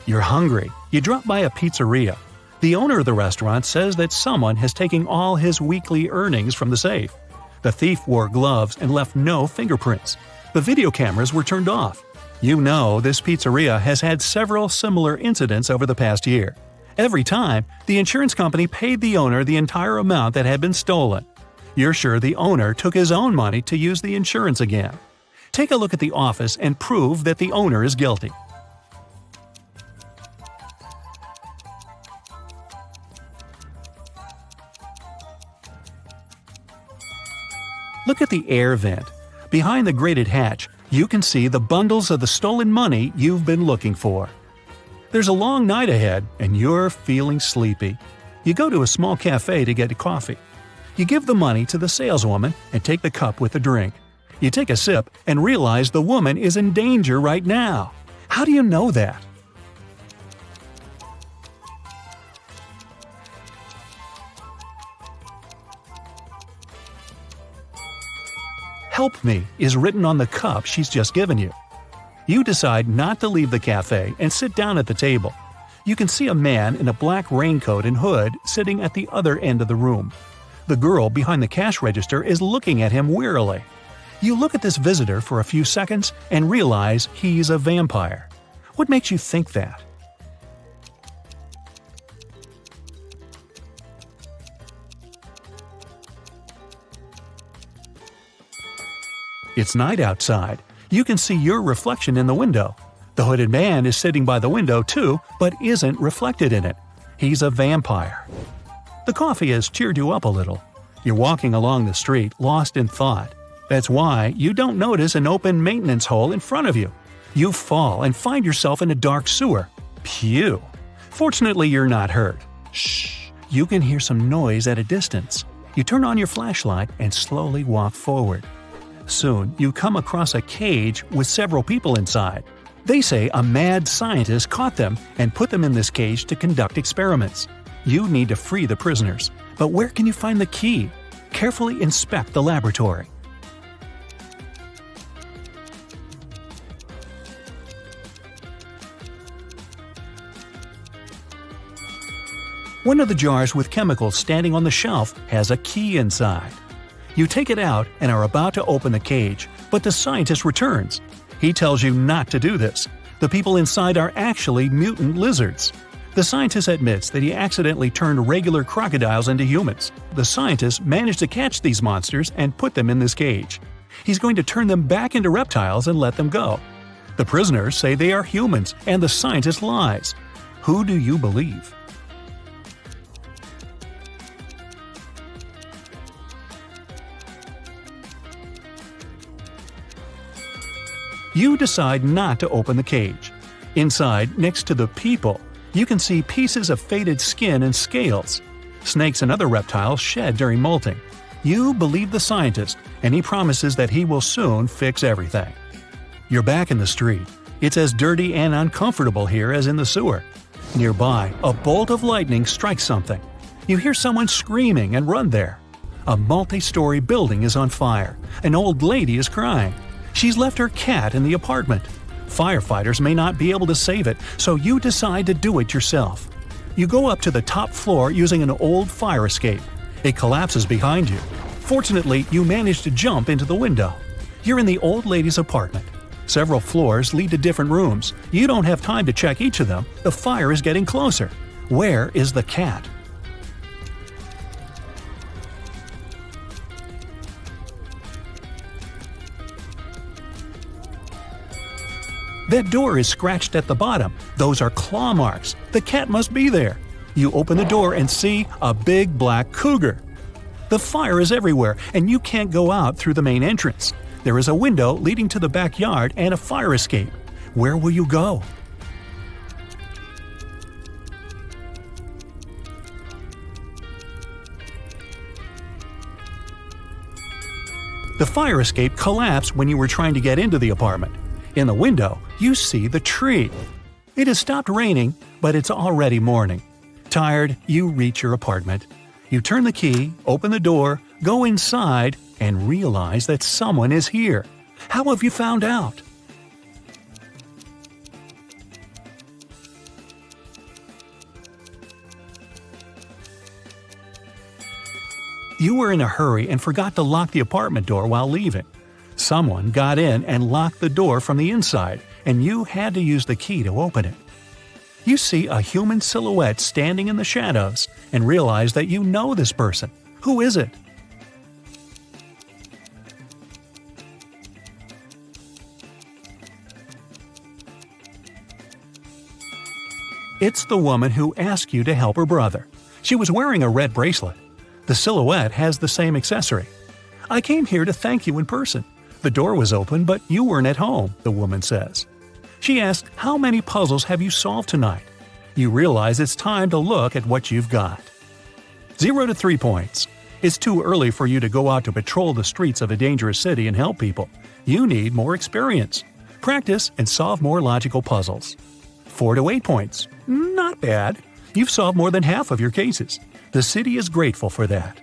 You're hungry. You drop by a pizzeria. The owner of the restaurant says that someone has taken all his weekly earnings from the safe. The thief wore gloves and left no fingerprints. The video cameras were turned off. You know this pizzeria has had several similar incidents over the past year. Every time, the insurance company paid the owner the entire amount that had been stolen. You're sure the owner took his own money to use the insurance again. Take a look at the office and prove that the owner is guilty. Look at the air vent. Behind the grated hatch, you can see the bundles of the stolen money you've been looking for. There's a long night ahead, and you're feeling sleepy. You go to a small cafe to get coffee. You give the money to the saleswoman and take the cup with the drink. You take a sip and realize the woman is in danger right now. How do you know that? "Help me" is written on the cup she's just given you. You decide not to leave the cafe and sit down at the table. You can see a man in a black raincoat and hood sitting at the other end of the room. The girl behind the cash register is looking at him wearily. You look at this visitor for a few seconds and realize he's a vampire. What makes you think that? It's night outside. You can see your reflection in the window. The hooded man is sitting by the window too, but isn't reflected in it. He's a vampire. The coffee has cheered you up a little. You're walking along the street, lost in thought. That's why you don't notice an open maintenance hole in front of you. You fall and find yourself in a dark sewer. Phew! Fortunately, you're not hurt. Shh! You can hear some noise at a distance. You turn on your flashlight and slowly walk forward. Soon, you come across a cage with several people inside. They say a mad scientist caught them and put them in this cage to conduct experiments. You need to free the prisoners. But where can you find the key? Carefully inspect the laboratory. One of the jars with chemicals standing on the shelf has a key inside. You take it out and are about to open the cage, but the scientist returns. He tells you not to do this. The people inside are actually mutant lizards. The scientist admits that he accidentally turned regular crocodiles into humans. The scientist managed to catch these monsters and put them in this cage. He's going to turn them back into reptiles and let them go. The prisoners say they are humans, and the scientist lies. Who do you believe? You decide not to open the cage. Inside, next to the people, you can see pieces of faded skin and scales. Snakes and other reptiles shed during molting. You believe the scientist, and he promises that he will soon fix everything. You're back in the street. It's as dirty and uncomfortable here as in the sewer. Nearby, a bolt of lightning strikes something. You hear someone screaming and run there. A multi-story building is on fire. An old lady is crying. She's left her cat in the apartment. Firefighters may not be able to save it, so you decide to do it yourself. You go up to the top floor using an old fire escape. It collapses behind you. Fortunately, you manage to jump into the window. You're in the old lady's apartment. Several floors lead to different rooms. You don't have time to check each of them. The fire is getting closer. Where is the cat? That door is scratched at the bottom. Those are claw marks. The cat must be there. You open the door and see a big black cougar. The fire is everywhere, and you can't go out through the main entrance. There is a window leading to the backyard and a fire escape. Where will you go? The fire escape collapsed when you were trying to get into the apartment. In the window, you see the tree. It has stopped raining, but it's already morning. Tired, you reach your apartment. You turn the key, open the door, go inside, and realize that someone is here. How have you found out? You were in a hurry and forgot to lock the apartment door while leaving. Someone got in and locked the door from the inside, and you had to use the key to open it. You see a human silhouette standing in the shadows and realize that you know this person. Who is it? It's the woman who asked you to help her brother. She was wearing a red bracelet. The silhouette has the same accessory. I came here to thank you in person. The door was open, but you weren't at home, the woman says. She asks, how many puzzles have you solved tonight? You realize it's time to look at what you've got. 0 to 3 points. It's too early for you to go out to patrol the streets of a dangerous city and help people. You need more experience. Practice and solve more logical puzzles. 4 to 8 points. Not bad. You've solved more than half of your cases. The city is grateful for that.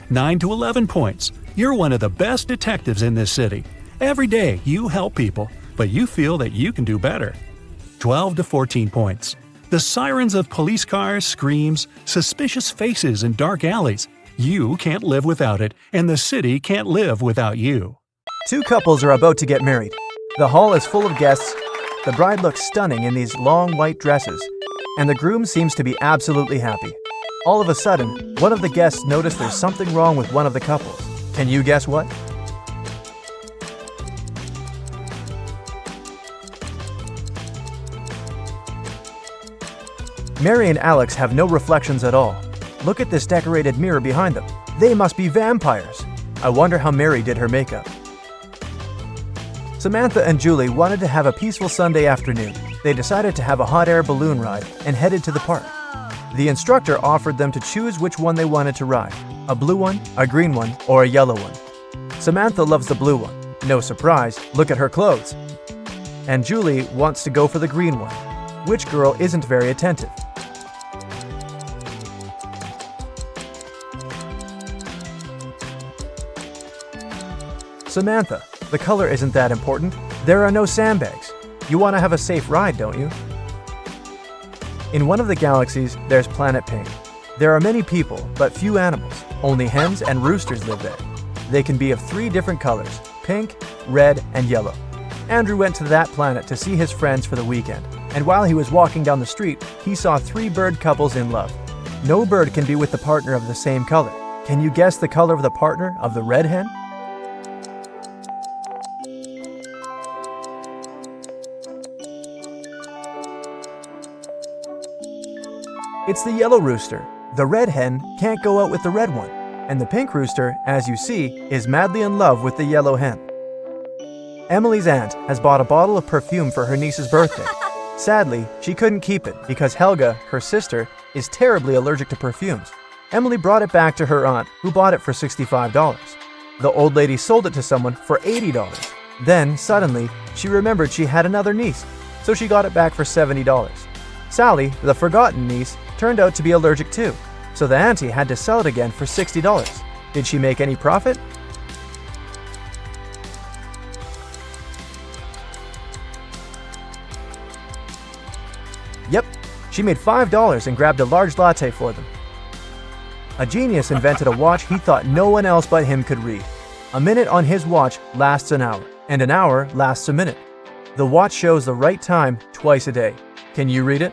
9 to 11 points. You're one of the best detectives in this city. Every day you help people, but you feel that you can do better. 12 to 14 points. The sirens of police cars, screams, suspicious faces in dark alleys. You can't live without it, and the city can't live without you. Two couples are about to get married. The hall is full of guests. The bride looks stunning in these long white dresses, and the groom seems to be absolutely happy. All of a sudden, one of the guests notices there's something wrong with one of the couples. Can you guess what? Mary and Alex have no reflections at all. Look at this decorated mirror behind them. They must be vampires. I wonder how Mary did her makeup. Samantha and Julie wanted to have a peaceful Sunday afternoon. They decided to have a hot air balloon ride and headed to the park. The instructor offered them to choose which one they wanted to ride, a blue one, a green one, or a yellow one. Samantha loves the blue one. No surprise, look at her clothes. And Julie wants to go for the green one. Which girl isn't very attentive? Samantha, the color isn't that important. There are no sandbags. You want to have a safe ride, don't you? In one of the galaxies, there's planet Pink. There are many people, but few animals. Only hens and roosters live there. They can be of 3 different colors: pink, red, and yellow. Andrew went to that planet to see his friends for the weekend, and while he was walking down the street, he saw 3 bird couples in love. No bird can be with the partner of the same color. Can you guess the color of the partner of the red hen? It's the yellow rooster. The red hen can't go out with the red one, and the pink rooster, as you see, is madly in love with the yellow hen. Emily's aunt has bought a bottle of perfume for her niece's birthday. Sadly, she couldn't keep it because Helga, her sister, is terribly allergic to perfumes. Emily brought it back to her aunt, who bought it for $65. The old lady sold it to someone for $80. Then, suddenly, she remembered she had another niece, so she got it back for $70. Sally, the forgotten niece, turned out to be allergic too, so the auntie had to sell it again for $60. Did she make any profit? Yep, she made $5 and grabbed a large latte for them. A genius invented a watch he thought no one else but him could read. A minute on his watch lasts an hour, and an hour lasts a minute. The watch shows the right time twice a day. Can you read it?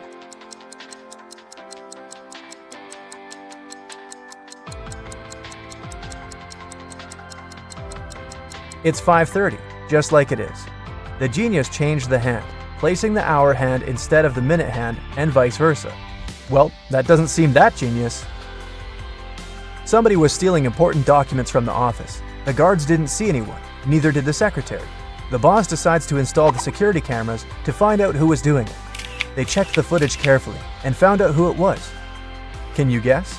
It's 5:30, just like it is. The genius changed the hand, placing the hour hand instead of the minute hand, and vice versa. Well, that doesn't seem that genius. Somebody was stealing important documents from the office. The guards didn't see anyone, neither did the secretary. The boss decides to install the security cameras to find out who was doing it. They checked the footage carefully and found out who it was. Can you guess?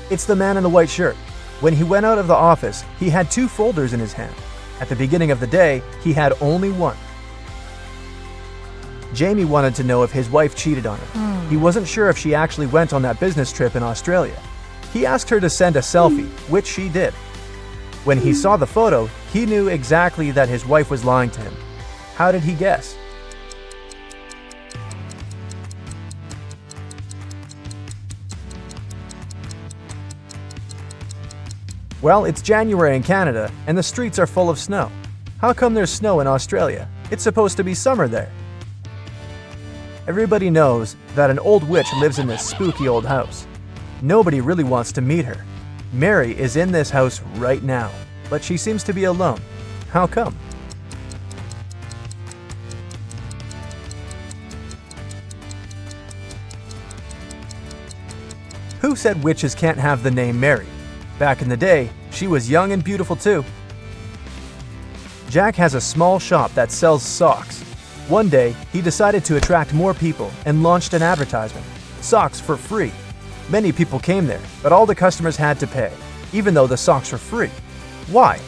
It's the man in the white shirt. When he went out of the office, he had 2 folders in his hand. At the beginning of the day, he had only one. Jamie wanted to know if his wife cheated on him. He wasn't sure if she actually went on that business trip in Australia. He asked her to send a selfie, which she did. When he saw the photo, he knew exactly that his wife was lying to him. How did he guess? Well, it's January in Canada, and the streets are full of snow. How come there's snow in Australia? It's supposed to be summer there. Everybody knows that an old witch lives in this spooky old house. Nobody really wants to meet her. Mary is in this house right now, but she seems to be alone. How come? Who said witches can't have the name Mary? Back in the day, she was young and beautiful too. Jack has a small shop that sells socks. One day, he decided to attract more people and launched an advertisement. Socks for free. Many people came there, but all the customers had to pay, even though the socks were free. Why?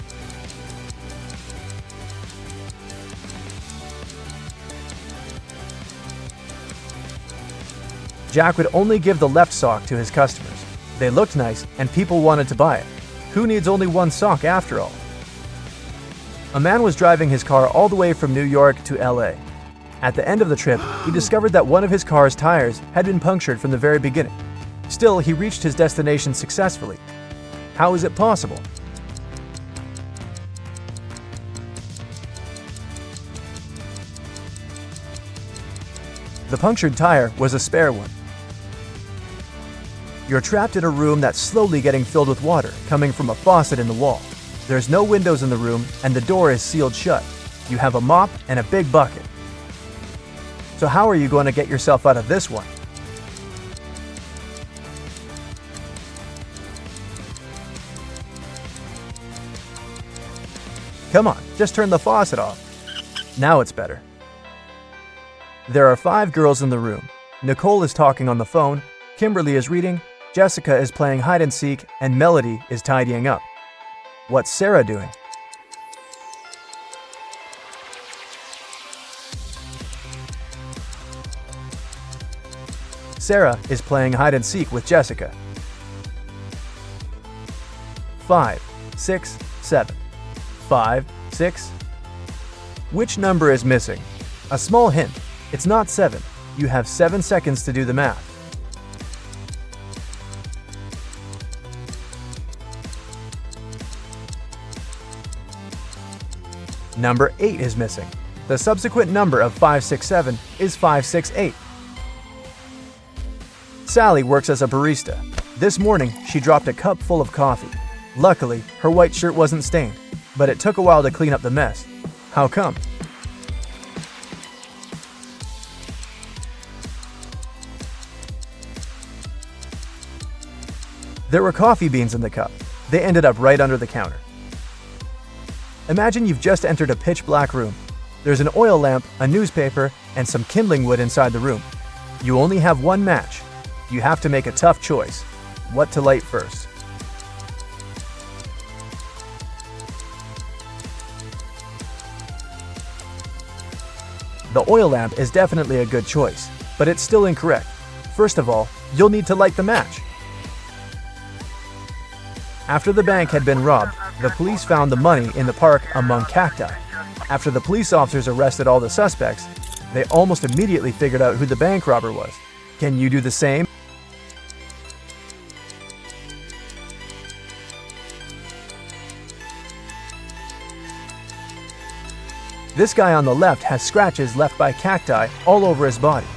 Jack would only give the left sock to his customers. They looked nice, and people wanted to buy it. Who needs only one sock after all? A man was driving his car all the way from New York to LA. At the end of the trip, he discovered that one of his car's tires had been punctured from the very beginning. Still, he reached his destination successfully. How is it possible? The punctured tire was a spare one. You're trapped in a room that's slowly getting filled with water coming from a faucet in the wall. There's no windows in the room and the door is sealed shut. You have a mop and a big bucket. So how are you going to get yourself out of this one? Come on, just turn the faucet off. Now it's better. There are 5 girls in the room. Nicole is talking on the phone, Kimberly is reading, Jessica is playing hide and seek, and Melody is tidying up. What's Sarah doing? Sarah is playing hide and seek with Jessica. 5, 6, 7. 5, 6. Which number is missing? A small hint. It's not 7. You have 7 seconds to do the math. Number 8 is missing. The subsequent number of 567 is 568. Sally works as a barista. This morning, she dropped a cup full of coffee. Luckily, her white shirt wasn't stained, but it took a while to clean up the mess. How come? There were coffee beans in the cup. They ended up right under the counter. Imagine you've just entered a pitch-black room. There's an oil lamp, a newspaper, and some kindling wood inside the room. You only have one match. You have to make a tough choice. What to light first? The oil lamp is definitely a good choice, but it's still incorrect. First of all, you'll need to light the match. After the bank had been robbed, the police found the money in the park among cacti. After the police officers arrested all the suspects, they almost immediately figured out who the bank robber was. Can you do the same? This guy on the left has scratches left by cacti all over his body.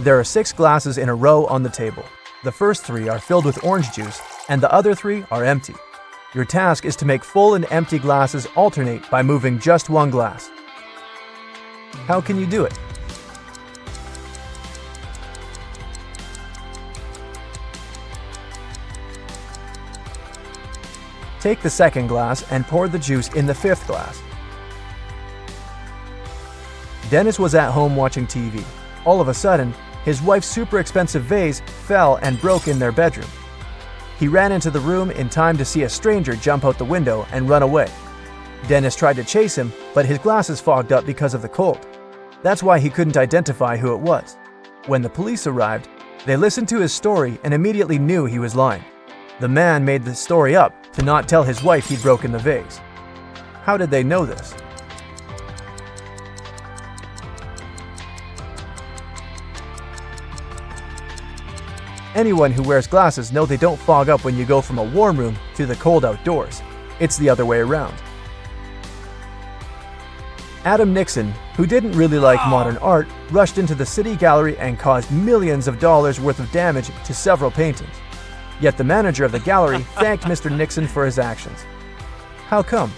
There are 6 glasses in a row on the table. The first 3 are filled with orange juice, and the other 3 are empty. Your task is to make full and empty glasses alternate by moving just one glass. How can you do it? Take the second glass and pour the juice in the 5th glass. Dennis was at home watching TV. All of a sudden, his wife's super expensive vase fell and broke in their bedroom. He ran into the room in time to see a stranger jump out the window and run away. Dennis tried to chase him, but his glasses fogged up because of the cold. That's why he couldn't identify who it was. When the police arrived, they listened to his story and immediately knew he was lying. The man made the story up to not tell his wife he'd broken the vase. How did they know this? Anyone who wears glasses know they don't fog up when you go from a warm room to the cold outdoors. It's the other way around. Adam Nixon, who didn't really like modern art, rushed into the city gallery and caused millions of dollars worth of damage to several paintings. Yet the manager of the gallery thanked Mr. Nixon for his actions. How come?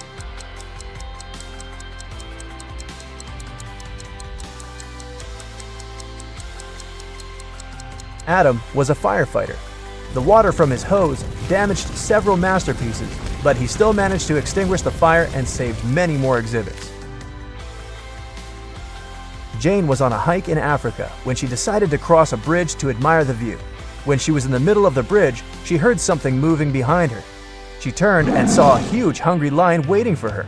Adam was a firefighter. The water from his hose damaged several masterpieces, but he still managed to extinguish the fire and saved many more exhibits. Jane was on a hike in Africa when she decided to cross a bridge to admire the view. When she was in the middle of the bridge, she heard something moving behind her. She turned and saw a huge hungry lion waiting for her.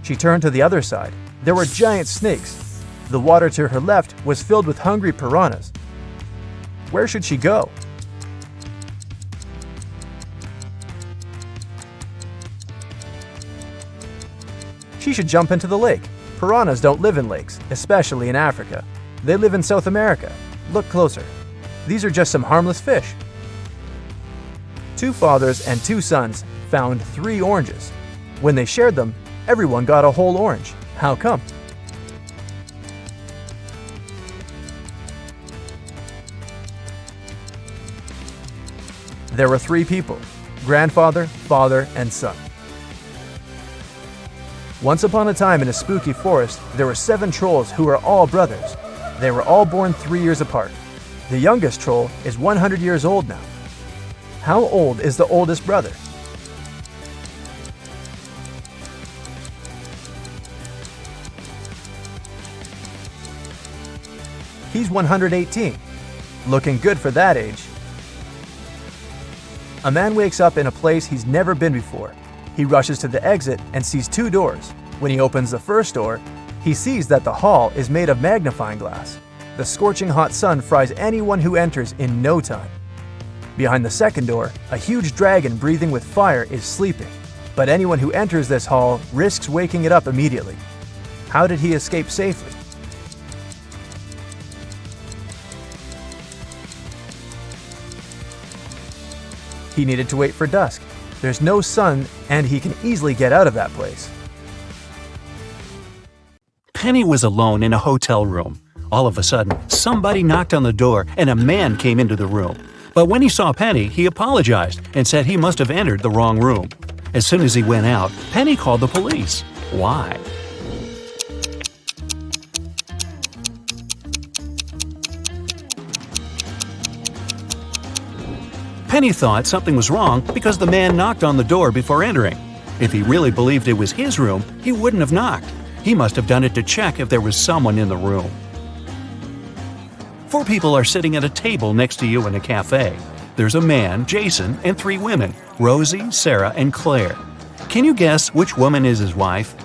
She turned to the other side. There were giant snakes. The water to her left was filled with hungry piranhas. Where should she go? She should jump into the lake. Piranhas don't live in lakes, especially in Africa. They live in South America. Look closer. These are just some harmless fish. 2 fathers and 2 sons found 3 oranges. When they shared them, everyone got a whole orange. How come? There were 3 people: grandfather, father, and son. Once upon a time in a spooky forest, there were 7 trolls who were all brothers. They were all born 3 years apart. The youngest troll is 100 years old now. How old is the oldest brother? He's 118. Looking good for that age. A man wakes up in a place he's never been before. He rushes to the exit and sees 2 doors. When he opens the first door, he sees that the hall is made of magnifying glass. The scorching hot sun fries anyone who enters in no time. Behind the second door, a huge dragon breathing with fire is sleeping. But anyone who enters this hall risks waking it up immediately. How did he escape safely? He needed to wait for dusk. There's no sun, and he can easily get out of that place. Penny was alone in a hotel room. All of a sudden, somebody knocked on the door and a man came into the room. But when he saw Penny, he apologized and said he must have entered the wrong room. As soon as he went out, Penny called the police. Why? Penny thought something was wrong because the man knocked on the door before entering. If he really believed it was his room, he wouldn't have knocked. He must have done it to check if there was someone in the room. 4 people are sitting at a table next to you in a cafe. There's a man, Jason, and 3 women, Rosie, Sarah, and Claire. Can you guess which woman is his wife?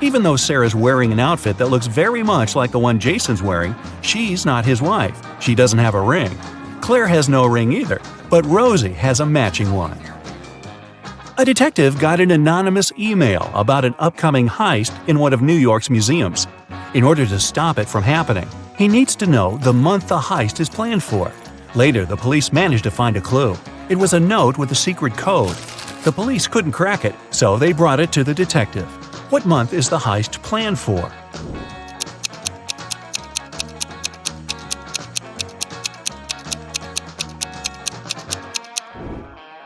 Even though Sarah's wearing an outfit that looks very much like the one Jason's wearing, she's not his wife. She doesn't have a ring. Claire has no ring either, but Rosie has a matching one. A detective got an anonymous email about an upcoming heist in one of New York's museums. In order to stop it from happening, he needs to know the month the heist is planned for. Later, the police managed to find a clue. It was a note with a secret code. The police couldn't crack it, so they brought it to the detective. What month is the heist planned for?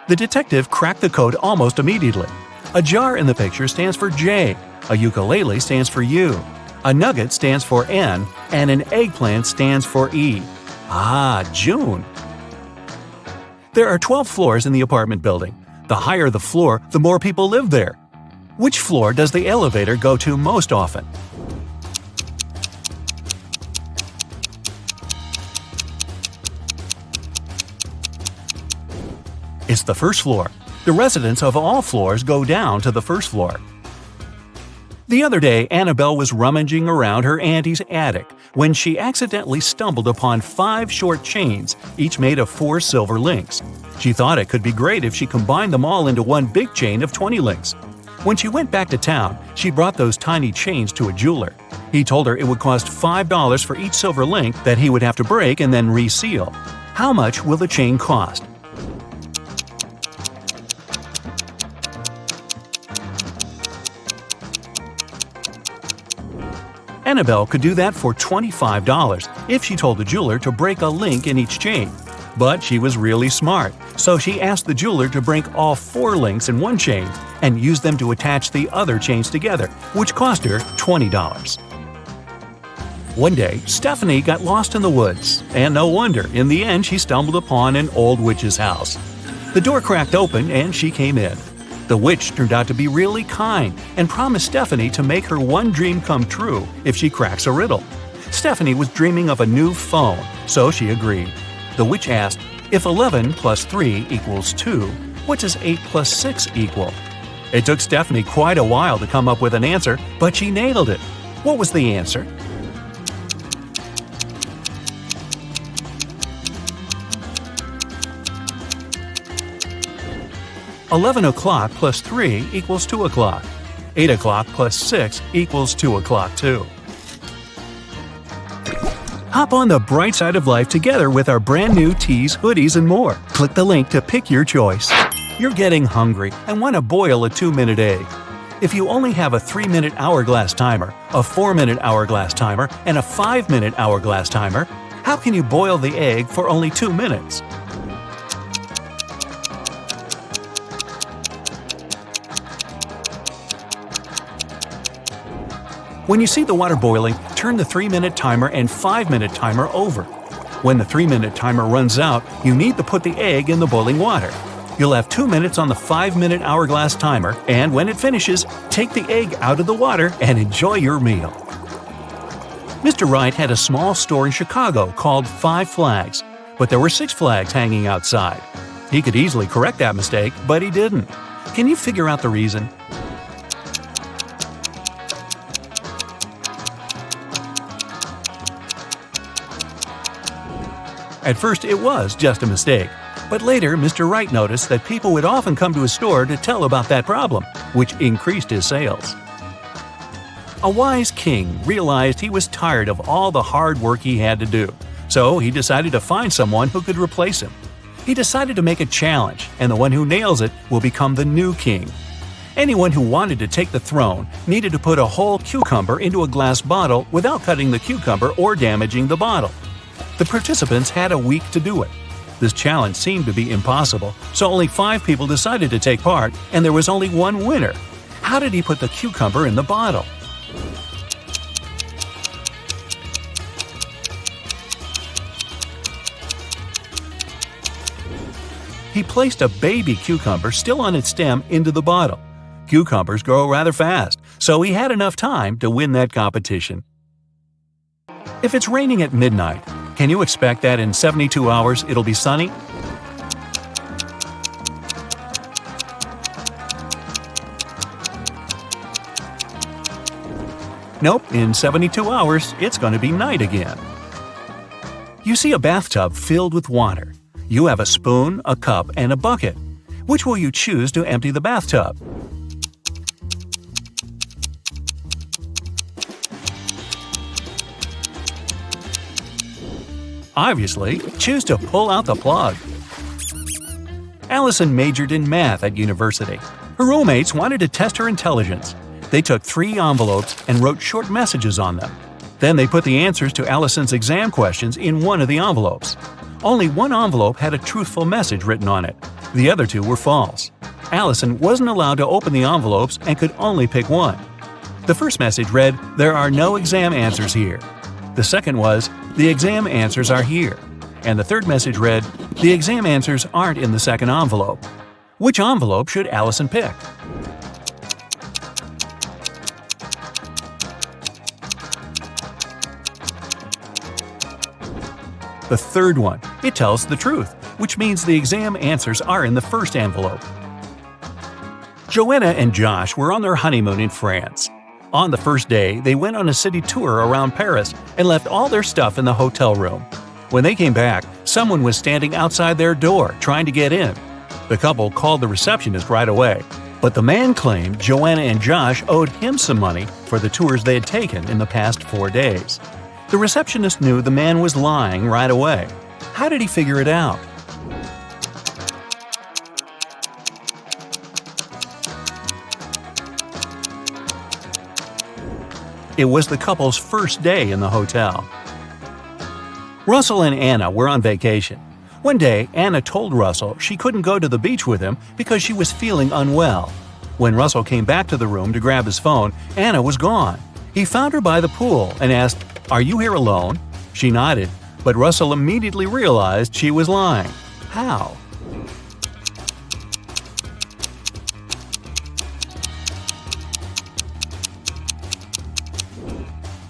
The detective cracked the code almost immediately. A jar in the picture stands for J, a ukulele stands for U, a nugget stands for N, and an eggplant stands for E. Ah, June! There are 12 floors in the apartment building. The higher the floor, the more people live there. Which floor does the elevator go to most often? It's the first floor. The residents of all floors go down to the first floor. The other day, Annabelle was rummaging around her auntie's attic when she accidentally stumbled upon 5 short chains, each made of 4 silver links. She thought it could be great if she combined them all into one big chain of 20 links. When she went back to town, she brought those tiny chains to a jeweler. He told her it would cost $5 for each silver link that he would have to break and then reseal. How much will the chain cost? Annabelle could do that for $25 if she told the jeweler to break a link in each chain. But she was really smart, so she asked the jeweler to break all 4 links in one chain and use them to attach the other chains together, which cost her $20. One day, Stephanie got lost in the woods, and no wonder, in the end she stumbled upon an old witch's house. The door cracked open and she came in. The witch turned out to be really kind and promised Stephanie to make her one dream come true if she cracks a riddle. Stephanie was dreaming of a new phone, so she agreed. The witch asked, if 11 plus 3 equals 2, what does 8 plus 6 equal? It took Stephanie quite a while to come up with an answer, but she nailed it. What was the answer? $11 plus 3 equals 2 o'clock. 8 o'clock plus 6 equals 2 o'clock too. Hop on the bright side of life together with our brand new tees, hoodies, and more. Click the link to pick your choice. You're getting hungry and want to boil a 2-minute egg. If you only have a 3-minute hourglass timer, a 4-minute hourglass timer, and a 5-minute hourglass timer, how can you boil the egg for only 2 minutes? When you see the water boiling, turn the 3-minute timer and 5-minute timer over. When the 3-minute timer runs out, you need to put the egg in the boiling water. You'll have 2 minutes on the 5-minute hourglass timer, and when it finishes, take the egg out of the water and enjoy your meal. Mr. Wright had a small store in Chicago called 5 Flags, but there were 6 flags hanging outside. He could easily correct that mistake, but he didn't. Can you figure out the reason? At first, it was just a mistake, but later Mr. Wright noticed that people would often come to his store to tell about that problem, which increased his sales. A wise king realized he was tired of all the hard work he had to do, so he decided to find someone who could replace him. He decided to make a challenge, and the one who nails it will become the new king. Anyone who wanted to take the throne needed to put a whole cucumber into a glass bottle without cutting the cucumber or damaging the bottle. The participants had a week to do it. This challenge seemed to be impossible, so only 5 people decided to take part, and there was only one winner. How did he put the cucumber in the bottle? He placed a baby cucumber still on its stem into the bottle. Cucumbers grow rather fast, so he had enough time to win that competition. If it's raining at midnight, can you expect that in 72 hours it'll be sunny? Nope, in 72 hours it's going to be night again. You see a bathtub filled with water. You have a spoon, a cup, and a bucket. Which will you choose to empty the bathtub? Obviously, choose to pull out the plug. Allison majored in math at university. Her roommates wanted to test her intelligence. They took 3 envelopes and wrote short messages on them. Then they put the answers to Allison's exam questions in one of the envelopes. Only one envelope had a truthful message written on it. The other 2 were false. Allison wasn't allowed to open the envelopes and could only pick one. The first message read, "There are no exam answers here." The second was, "The exam answers are here." And the third message read, "The exam answers aren't in the second envelope." Which envelope should Allison pick? The third one. It tells the truth, which means the exam answers are in the first envelope. Joanna and Josh were on their honeymoon in France. On the first day, they went on a city tour around Paris and left all their stuff in the hotel room. When they came back, someone was standing outside their door trying to get in. The couple called the receptionist right away, but the man claimed Joanna and Josh owed him some money for the tours they had taken in the past 4 days. The receptionist knew the man was lying right away. How did he figure it out? It was the couple's first day in the hotel. Russell and Anna were on vacation. One day, Anna told Russell she couldn't go to the beach with him because she was feeling unwell. When Russell came back to the room to grab his phone, Anna was gone. He found her by the pool and asked, "Are you here alone?" She nodded, but Russell immediately realized she was lying. How?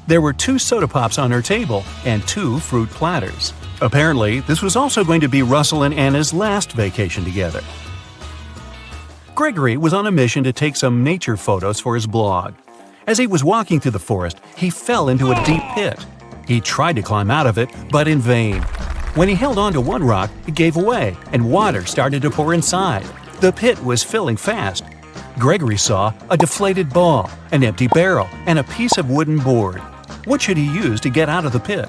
There were 2 soda pops on her table and 2 fruit platters. Apparently, this was also going to be Russell and Anna's last vacation together. Gregory was on a mission to take some nature photos for his blog. As he was walking through the forest, he fell into a deep pit. He tried to climb out of it, but in vain. When he held onto one rock, it gave away, and water started to pour inside. The pit was filling fast. Gregory saw a deflated ball, an empty barrel, and a piece of wooden board. What should he use to get out of the pit?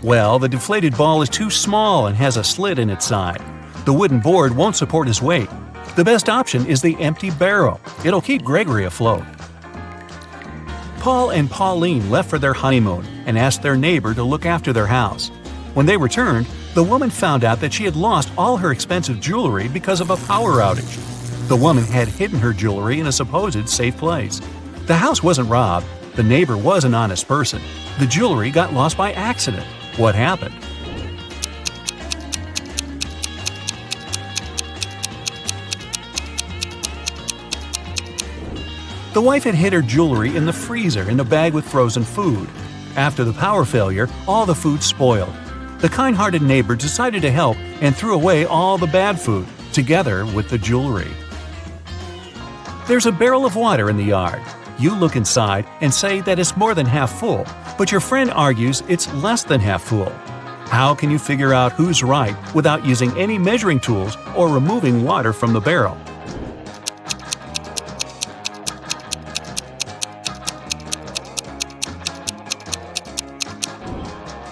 Well, the deflated ball is too small and has a slit in its side. The wooden board won't support his weight. The best option is the empty barrel. It'll keep Gregory afloat. Paul and Pauline left for their honeymoon and asked their neighbor to look after their house. When they returned, the woman found out that she had lost all her expensive jewelry because of a power outage. The woman had hidden her jewelry in a supposed safe place. The house wasn't robbed. The neighbor was an honest person. The jewelry got lost by accident. What happened? The wife had hid her jewelry in the freezer in a bag with frozen food. After the power failure, all the food spoiled. The kind-hearted neighbor decided to help and threw away all the bad food, together with the jewelry. There's a barrel of water in the yard. You look inside and say that it's more than half full, but your friend argues it's less than half full. How can you figure out who's right without using any measuring tools or removing water from the barrel?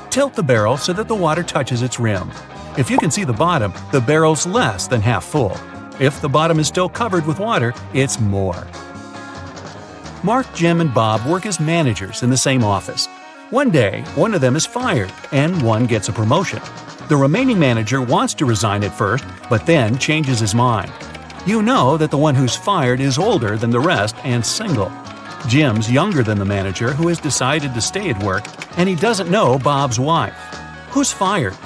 Tilt the barrel so that the water touches its rim. If you can see the bottom, the barrel's less than half full. If the bottom is still covered with water, it's more. Mark, Jim, and Bob work as managers in the same office. One day, one of them is fired, and one gets a promotion. The remaining manager wants to resign at first, but then changes his mind. You know that the one who's fired is older than the rest and single. Jim's younger than the manager, who has decided to stay at work, and he doesn't know Bob's wife. Who's fired?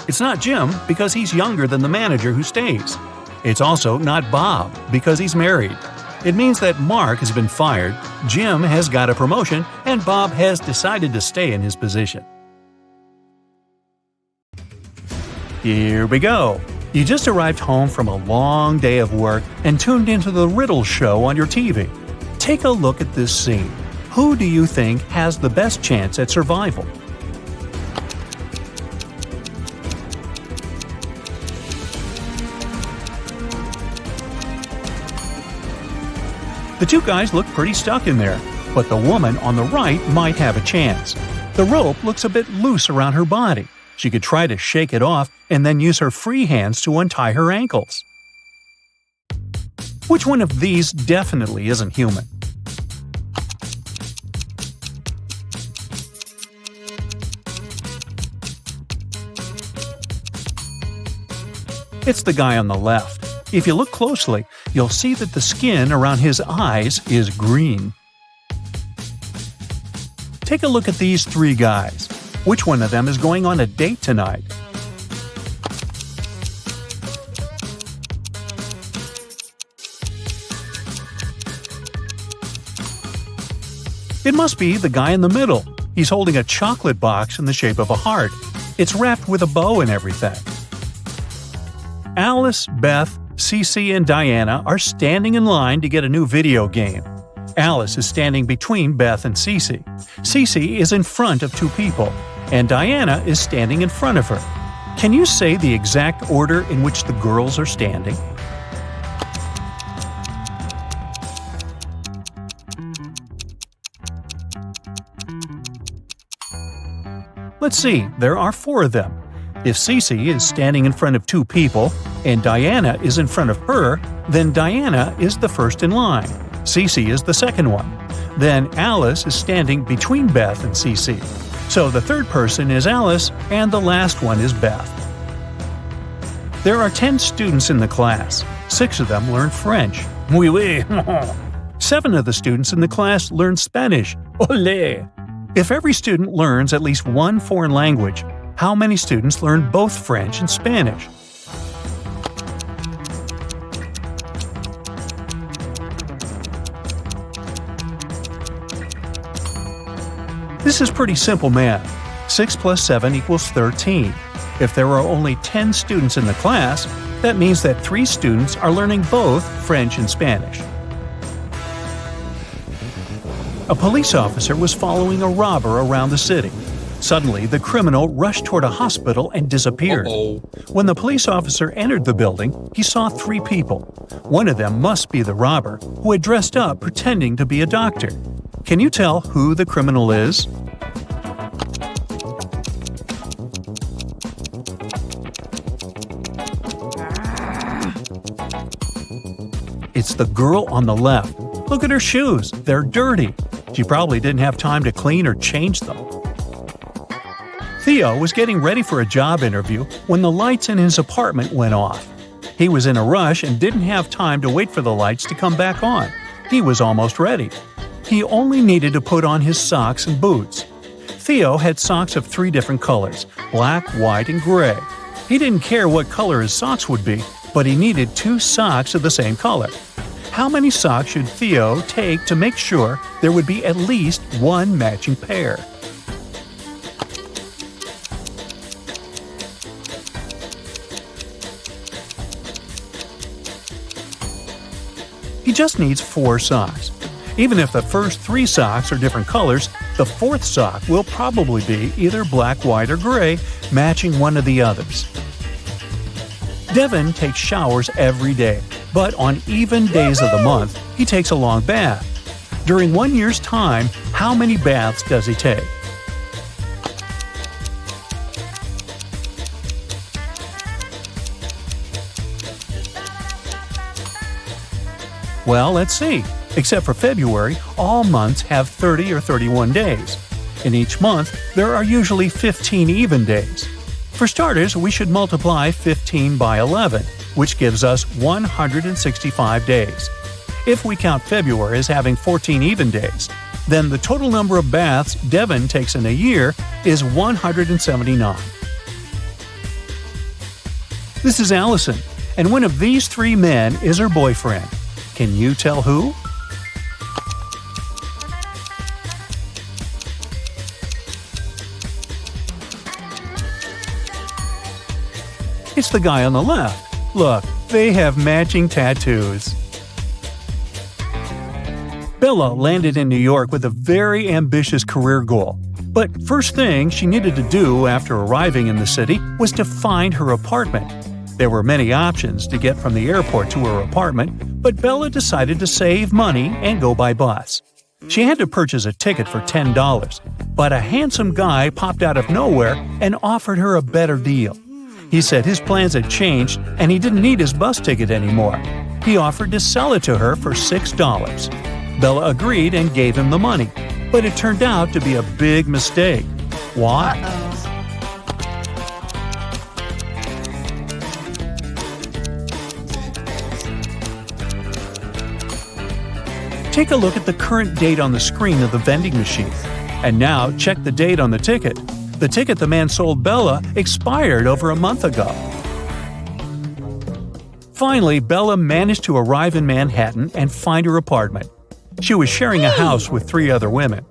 It's not Jim because he's younger than the manager who stays. It's also not Bob because he's married. It means that Mark has been fired, Jim has got a promotion, and Bob has decided to stay in his position. Here we go. You just arrived home from a long day of work and tuned into the Riddles show on your TV. Take a look at this scene. Who do you think has the best chance at survival? The two guys look pretty stuck in there, but the woman on the right might have a chance. The rope looks a bit loose around her body. She could try to shake it off and then use her free hands to untie her ankles. Which one of these definitely isn't human? It's the guy on the left. If you look closely, you'll see that the skin around his eyes is green. Take a look at these three guys. Which one of them is going on a date tonight? It must be the guy in the middle. He's holding a chocolate box in the shape of a heart. It's wrapped with a bow and everything. Alice, Beth, Cece, and Diana are standing in line to get a new video game. Alice is standing between Beth and Cece. Cece is in front of two people, and Diana is standing in front of her. Can you say the exact order in which the girls are standing? Let's see, there are four of them. If Cece is standing in front of two people, and Diana is in front of her, then Diana is the first in line. Cece is the second one. Then Alice is standing between Beth and Cece. So the third person is Alice, and the last one is Beth. There are 10 students in the class. 6 of them learn French. Oui, oui. 7 of the students in the class learn Spanish. Olé! If every student learns at least one foreign language, how many students learn both French and Spanish? This is pretty simple math. 6 plus 7 equals 13. If there are only 10 students in the class, that means that 3 students are learning both French and Spanish. A police officer was following a robber around the city. Suddenly, the criminal rushed toward a hospital and disappeared. When the police officer entered the building, he saw 3 people. One of them must be the robber, who had dressed up pretending to be a doctor. Can you tell who the criminal is? It's the girl on the left. Look at her shoes. They're dirty. She probably didn't have time to clean or change them. Theo was getting ready for a job interview when the lights in his apartment went off. He was in a rush and didn't have time to wait for the lights to come back on. He was almost ready. He only needed to put on his socks and boots. Theo had socks of 3 different colors: black, white, and gray. He didn't care what color his socks would be, but he needed 2 socks of the same color. How many socks should Theo take to make sure there would be at least one matching pair? He just needs 4 socks. Even if the first 3 socks are different colors, the 4th sock will probably be either black, white, or gray, matching one of the others. Devin takes showers every day, but on even days of the month, he takes a long bath. During 1 year's time, how many baths does he take? Well, let's see. Except for February, all months have 30 or 31 days. In each month, there are usually 15 even days. For starters, we should multiply 15 by 11, which gives us 165 days. If we count February as having 14 even days, then the total number of baths Devin takes in a year is 179. This is Allison, and one of these 3 men is her boyfriend. Can you tell who? It's the guy on the left. Look, they have matching tattoos. Bella landed in New York with a very ambitious career goal. But first thing she needed to do after arriving in the city was to find her apartment. There were many options to get from the airport to her apartment, but Bella decided to save money and go by bus. She had to purchase a ticket for $10, but a handsome guy popped out of nowhere and offered her a better deal. He said his plans had changed and he didn't need his bus ticket anymore. He offered to sell it to her for $6. Bella agreed and gave him the money, but it turned out to be a big mistake. Why? Take a look at the current date on the screen of the vending machine. And now check the date on the ticket. The ticket the man sold Bella expired over a month ago. Finally, Bella managed to arrive in Manhattan and find her apartment. She was sharing a house with 3 other women.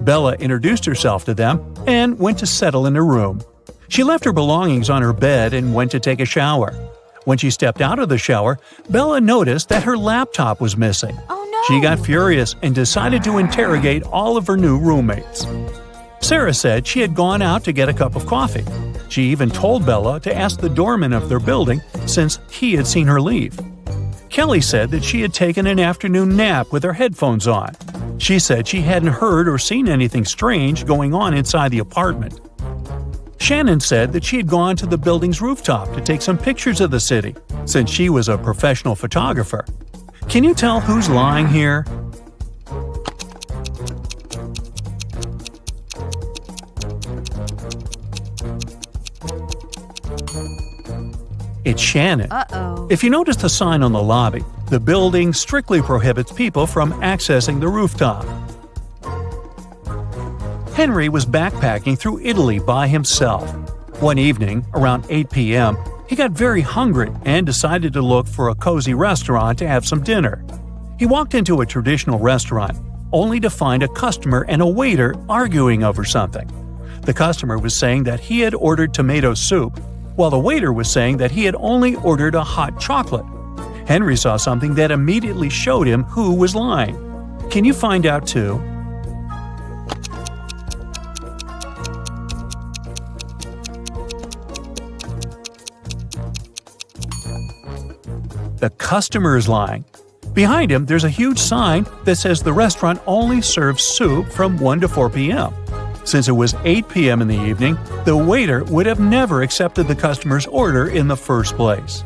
Bella introduced herself to them and went to settle in her room. She left her belongings on her bed and went to take a shower. When she stepped out of the shower, Bella noticed that her laptop was missing. Oh no! She got furious and decided to interrogate all of her new roommates. Sarah said she had gone out to get a cup of coffee. She even told Bella to ask the doorman of their building since he had seen her leave. Kelly said that she had taken an afternoon nap with her headphones on. She said she hadn't heard or seen anything strange going on inside the apartment. Shannon said that she had gone to the building's rooftop to take some pictures of the city, since she was a professional photographer. Can you tell who's lying here? It's Shannon. Uh-oh. If you notice the sign on the lobby, the building strictly prohibits people from accessing the rooftop. Henry was backpacking through Italy by himself. One evening, around 8 p.m., he got very hungry and decided to look for a cozy restaurant to have some dinner. He walked into a traditional restaurant, only to find a customer and a waiter arguing over something. The customer was saying that he had ordered tomato soup, while the waiter was saying that he had only ordered a hot chocolate. Henry saw something that immediately showed him who was lying. Can you find out too? The customer is lying. Behind him, there's a huge sign that says the restaurant only serves soup from 1 to 4 p.m. Since it was 8 p.m. in the evening, the waiter would have never accepted the customer's order in the first place.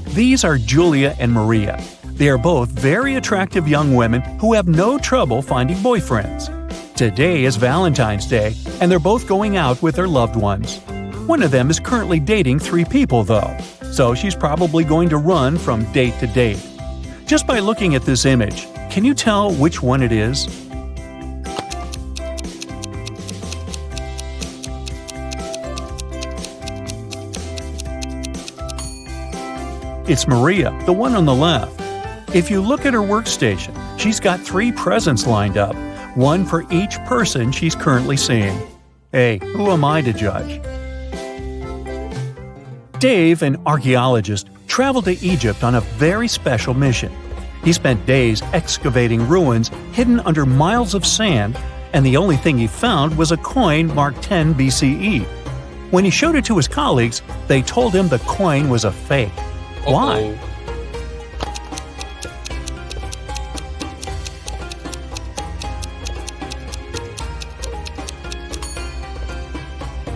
These are Julia and Maria. They are both very attractive young women who have no trouble finding boyfriends. Today is Valentine's Day, and they're both going out with their loved ones. One of them is currently dating 3 people, though, so she's probably going to run from date to date. Just by looking at this image, can you tell which one it is? It's Maria, the one on the left. If you look at her workstation, she's got 3 presents lined up, one for each person she's currently seeing. Hey, who am I to judge? Dave, an archaeologist, traveled to Egypt on a very special mission. He spent days excavating ruins hidden under miles of sand, and the only thing he found was a coin marked 10 BCE. When he showed it to his colleagues, they told him the coin was a fake. Why?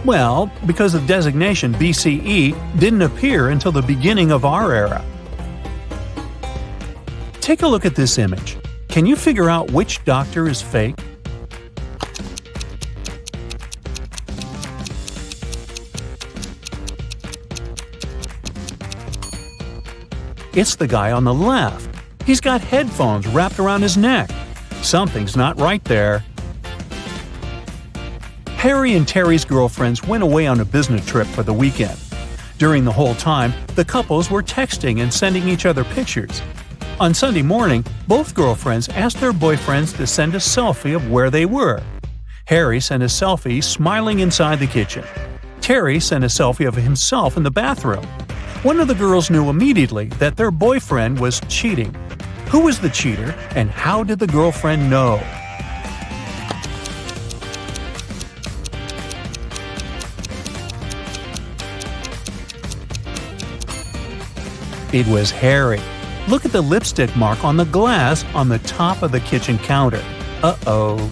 Well, because the designation BCE didn't appear until the beginning of our era. Take a look at this image. Can you figure out which doctor is fake? It's the guy on the left. He's got headphones wrapped around his neck. Something's not right there. Harry and Terry's girlfriends went away on a business trip for the weekend. During the whole time, the couples were texting and sending each other pictures. On Sunday morning, both girlfriends asked their boyfriends to send a selfie of where they were. Harry sent a selfie smiling inside the kitchen. Terry sent a selfie of himself in the bathroom. One of the girls knew immediately that their boyfriend was cheating. Who was the cheater, and how did the girlfriend know? It was Harry. Look at the lipstick mark on the glass on the top of the kitchen counter. Uh-oh.